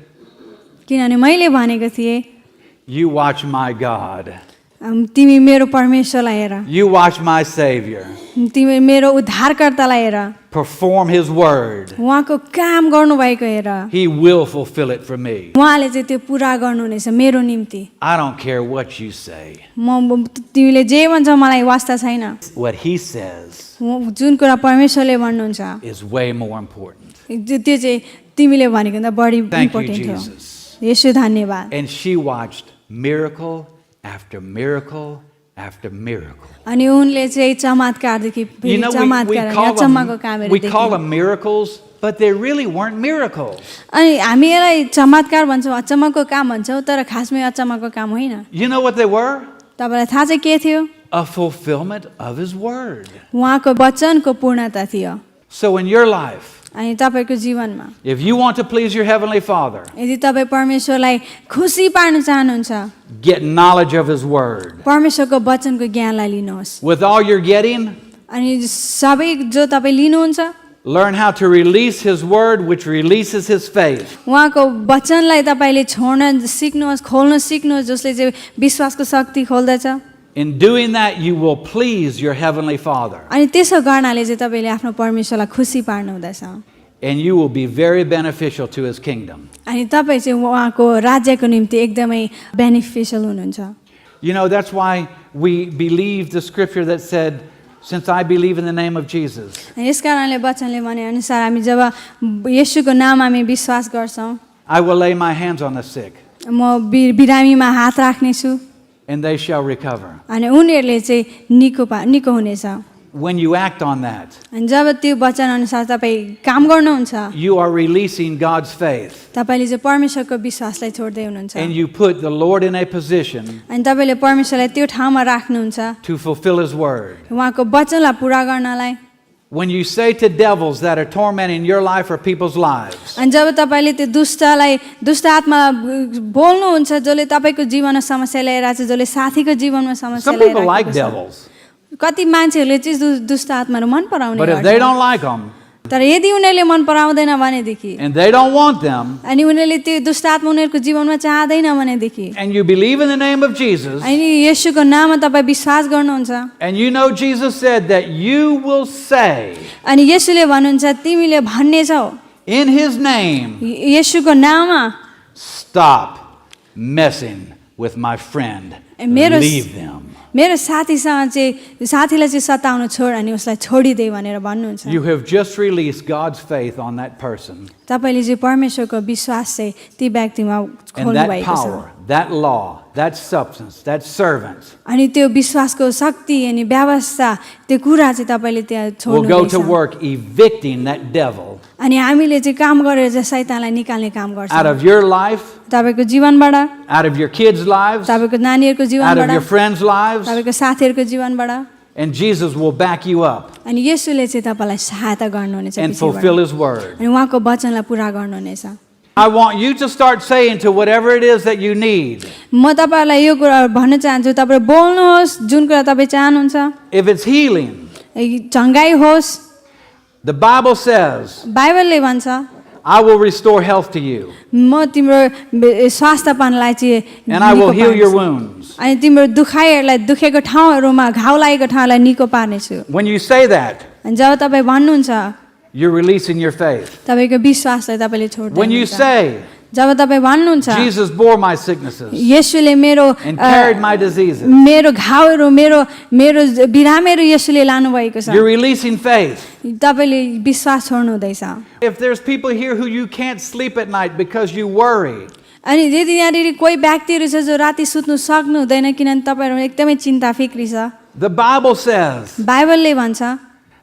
किनभने मैले भनेको थिएँ, you watch my God. तिमी मेरो परमेश्वरलाई हेर, You watch my Savior. तिमी मेरो उद्धारकर्तालाई हेर, Perform His word. उहाँको काम गर्नुभएको हेर, He will fulfill it for me. उहाँले चाहिँ त्यो पुरा गर्नुहुनेछ मेरो निम्ति। I don't care what you say. तिमीले जे भन्छ मलाई वास्ता छैन, What He says जुन कुरा परमेश्वरले भन्नुहुन्छ is way more important. त्यो चाहिँ तिमीले भनेको भन्दा बढी Thank you, इम्पोर्टेन्ट हो। Jesus. येशू धन्यवाद। And she watched miracle after miracle after miracle. अनि उनले चाहिँ चमत्कारदेखि You know, चमत्कार अचम्मको कामहरू we call देखे। them miracles, but they really weren't miracles. अनि हामी यसलाई चमत्कार भन्छौँ, अचम्मको काम भन्छौँ, तर खासमै अचम्मको काम होइन। You know what they were? तपाईँलाई थाहा चाहिँ के थियो? A fulfillment of His word. उहाँको वचनको पूर्णता थियो। So in your life, अनि तपाईँको जीवनमा if you want to please your Heavenly Father, यदि तपाईँ परमेश्वरलाई खुसी पार्न चाहनुहुन्छ, get knowledge of His word. परमेश्वरको वचनको ज्ञानलाई लिनुहोस्। With all you're getting, अनि सबै जो तपाईँ लिनुहुन्छ, learn how to release His word, which releases His faith. उहाँको वचनलाई तपाईँले छोड्न सिक्नुहोस्, खोल्न सिक्नुहोस्, जसले चाहिँ विश्वासको शक्ति खोल्दछ। In doing that, you will please your Heavenly Father. अनि त्यसो गर्नाले चाहिँ तपाईँले आफ्नो परमेश्वरलाई खुसी पार्नु हुँदछ, And you will be very beneficial to His kingdom. अनि तपाईँ चाहिँ उहाँको राज्यको निम्ति एकदमै बेनिफिसियल हुनुहुन्छ। You know, that's why we believe the scripture that said, since I believe in the name of Jesus, यस कारणले वचनले भने अनुसार हामी जब येशूको नाम हामी विश्वास गर्छौँ, I will lay my hands on the sick, म बिरामीमा हात राख्नेछु and they shall recover. अनि उनीहरूले चाहिँ निको हुनेछ। When you act on that, अनि जब त्यो वचन अनुसार तपाईँ काम गर्नुहुन्छ, you are releasing God's faith, तपाईँले चाहिँ परमेश्वरको विश्वासलाई छोड्दै हुनुहुन्छ, and you put the Lord in a position अनि तपाईँले परमेश्वरलाई त्यो ठाउँमा राख्नुहुन्छ to fulfill His word. उहाँको वचनलाई पुरा गर्नलाई। When you say to devils that are tormenting your life or people's lives, अनि जब तपाईँले त्यो दुष्ट आत्मा बोल्नुहुन्छ जसले तपाईँको जीवनमा समस्या ल्याएर आएको छ, जसले साथीको जीवनमा समस्या some ल्याएर people like आएको छ, devils, कति मान्छेहरूले चाहिँ दुष्ट आत्माहरू मन पराउने but if they गर्छन्। don't like them तर यदि उनीहरूले मन पराउँदैन भनेदेखि and they don't want them, अनि उनीहरूले त्यो दुष्ट आत्मा उनीहरूको जीवनमा चाहँदैन भनेदेखि and you believe in the name of Jesus, अनि येशूको नाममा तपाईँ विश्वास गर्नुहुन्छ and you know Jesus said that you will say अनि येशूले भन्नुहुन्छ तिमीले भन्नेछौ in His name, येशूको नाममा stop messing with my friend, And मेरो leave them. मेरो साथीसँग चाहिँ साथीलाई चाहिँ सताउनु छोड अनि उसलाई छोडिदे भनेर भन्नुहुन्छ। You have just released God's faith on that person. तपाईँले चाहिँ परमेश्वरको विश्वास चाहिँ ती व्यक्तिमा And खोल्नु that भएको छ power, that law, that substance, that servant अनि त्यो विश्वासको शक्ति अनि व्यवस्था त्यो कुरा चाहिँ तपाईँले त्यहाँ will go to छोड्नु work evicting that devil अनि हामीले चाहिँ काम गरेर चाहिँ शैतानलाई निकाल्ने काम out गर्छौँ of your life, तपाईँको जीवनबाट, out of your kids' lives, तपाईँको नानीहरूको out of जीवनबाट, your friends' lives, तपाईँको साथीहरूको जीवनबाट and Jesus will back you up अनि येशूले चाहिँ तपाईँलाई सहायता गर्नुहुनेछ and पछिबाट। fulfill His word. अनि उहाँको वचनलाई पुरा गर्नुहुनेछ। I want you to start saying to whatever it is that you need. म तपाईँहरूलाई यो कुरा भन्न चाहन्छु, तपाईँ बोल्नुहोस् जुन कुरा तपाईँ चाहनुहुन्छ। If it's healing, चङ्गाई होस्, the Bible says, बाइबलले भन्छ I will restore health to you, म तिम्रो स्वास्थ्यपनलाई चाहिँ and I will निको heal your पार्नेछु। wounds. अनि तिम्रो दुखाइहरूलाई दुखेको ठाउँहरूमा घाउ लागेको ठाउँलाई निको पार्नेछु। When you say that, अनि जब तपाईँ भन्नुहुन्छ you're releasing your faith. तपाईँको विश्वासलाई तपाईँले When you छोड्नुहुन्छ। say, जब तपाईँ भन्नुहुन्छ Jesus bore my sicknesses येशूले मेरो and carried my diseases, मेरो घाउहरू मेरो मेरो बिरामीहरू येशूले लानुभएको छ, you're releasing faith. तपाईँले विश्वास छोड्नु हुँदैछ। If there's people here who you can't sleep at night because you worry, अनि यदि यहाँनिर कोही व्यक्तिहरू छ जो राति सुत्नु सक्नु हुँदैन किनभने तपाईँहरू एकदमै चिन्ता फिक्री छ, the Bible says, बाइबलले भन्छ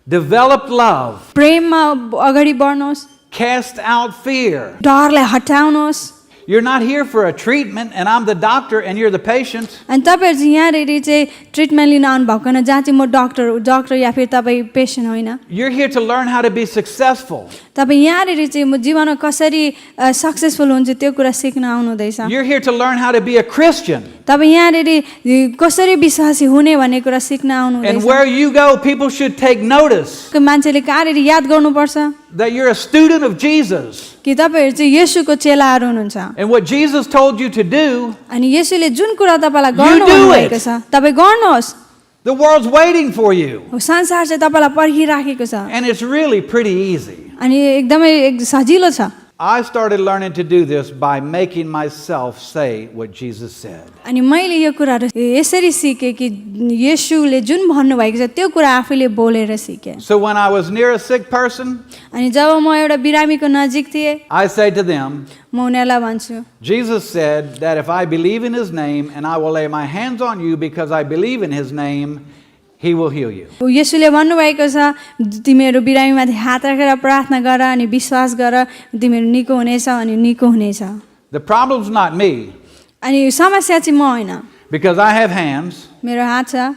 develop love, प्रेममा अगाडि बढ्नुहोस्, cast out fear. डरलाई हटाउनुहोस्। You're not here for a treatment and I'm the doctor and you're the patient. अनि तपाईँहरू चाहिँ यहाँनिर चाहिँ ट्रिटमेन्ट लिन आउनु भएको होइन जहाँ चाहिँ म डक्टर या फिर तपाईँ पेसेन्ट होइन। You're here to learn how to be successful. तपाईँ यहाँनिर चाहिँ म जीवनमा कसरी सक्सेसफुल हुन्छ त्यो कुरा सिक्न आउनु हुँदैछ। You're here to learn how to be a Christian. तपाईँ यहाँनिर कसरी विश्वासी हुने भन्ने कुरा सिक्न आउनु And हुँदैछ। where you go, people should take notice मान्छेले कहाँनिर याद गर्नुपर्छ that you're a student of Jesus. कि तपाईँहरू चाहिँ येशूको चेलाहरू हुनुहुन्छ। And what Jesus told you to do, अनि येशूले जुन कुरा तपाईँलाई You गर्नु do भन्नुभएको it. छ तपाईँ गर्नुहोस्। the world's waiting for you. संसार चाहिँ तपाईँलाई पर्खिराखेको छ And it's really pretty easy. अनि एकदमै सजिलो छ। I started learning to do this by making myself say what Jesus said. अनि मैले यो कुराहरू यसरी सिकेँ कि येशूले जुन भन्नुभएको छ त्यो कुरा आफैले बोलेर सिकेँ। So when I was near a sick person, अनि जब म एउटा बिरामीको नजिक थिएँ I say to them, म उनीहरूलाई भन्छु Jesus said that if I believe in his name and I will lay my hands on you because I believe in his name, he will heal you. येशूले भन्नुभएको छ तिमीहरू बिरामीमाथि हात राखेर प्रार्थना गर अनि विश्वास गर तिमीहरू निको हुनेछ अनि निको हुनेछ। The problem's not me अनि समस्या चाहिँ म होइन, because I have hands मेरो हात छ,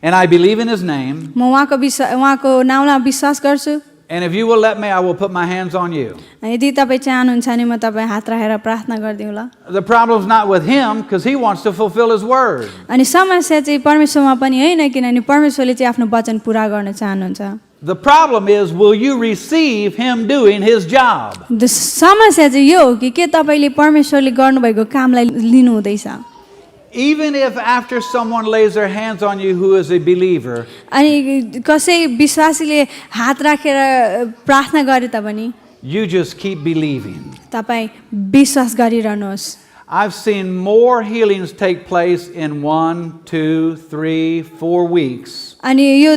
and I believe in his name. म उहाँको नाउँमा विश्वास गर्छु। And if you will let me, I will put my hands on you. यदि तपाईँ चाहनुहुन्छ भने म तपाईँ हात राखेर प्रार्थना गरिदिउँला। The problem's not with him because he wants to fulfill his word. अनि समस्या चाहिँ परमेश्वरमा पनि होइन किनभने परमेश्वरले चाहिँ आफ्नो वचन पुरा गर्न चाहनुहुन्छ। The problem is, will you receive him doing his job? समस्या चाहिँ यो हो कि के तपाईँले परमेश्वरले गर्नुभएको कामलाई लिनु हुँदैछ। Even if after someone lays their hands on you who is a believer, अनि कसै विश्वासीले हात राखेर प्रार्थना गरे तापनि you just keep believing. तपाईँ विश्वास गरिरहनुहोस्। I've seen more healings take place in 1, 2, 3, 4 weeks अनि यो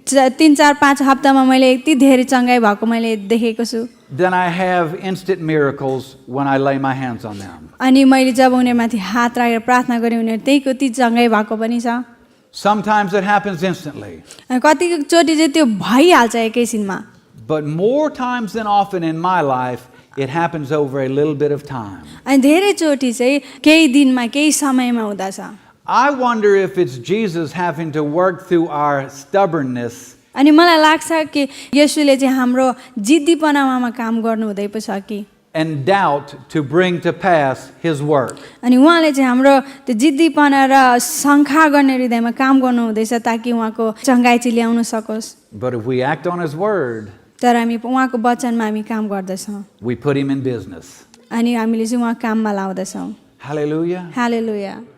3-4-5 हप्तामा मैले यति धेरै चङ्गाई भएको मैले देखेको छु than I have instant miracles when I lay my hands on them. अनि मैले जब उनीहरूमाथि हात राखेर प्रार्थना गरेँ उनीहरू त्यहीको ती चङ्गाई भएको पनि छ। Sometimes it happens instantly, अनि कतिचोटि चाहिँ त्यो भइहाल्छ एकैछिनमा, but more times than often in my life, it happens over a little bit of time. अनि धेरैचोटि चाहिँ केही दिनमा केही समयमा हुँदछ। I wonder if it's Jesus having to work through our stubbornness अनि मलाई लाग्छ कि येशूले चाहिँ हाम्रो जिद्दीपनामा काम गर्नु हुँदै पो छ कि and doubt to bring to pass his work. अनि उहाँले चाहिँ हाम्रो त्यो जिद्दीपना र शङ्का गर्ने हृदयमा काम गर्नु हुँदैछ ताकि उहाँको चङ्गाई चाहिँ ल्याउन सकोस्। But if we act on his word, तर हामी उहाँको वचनमा हामी काम गर्दछौँ we put him in business. अनि हामीले चाहिँ उहाँ काममा लाउँदछौँ। Hallelujah. हालेलुया।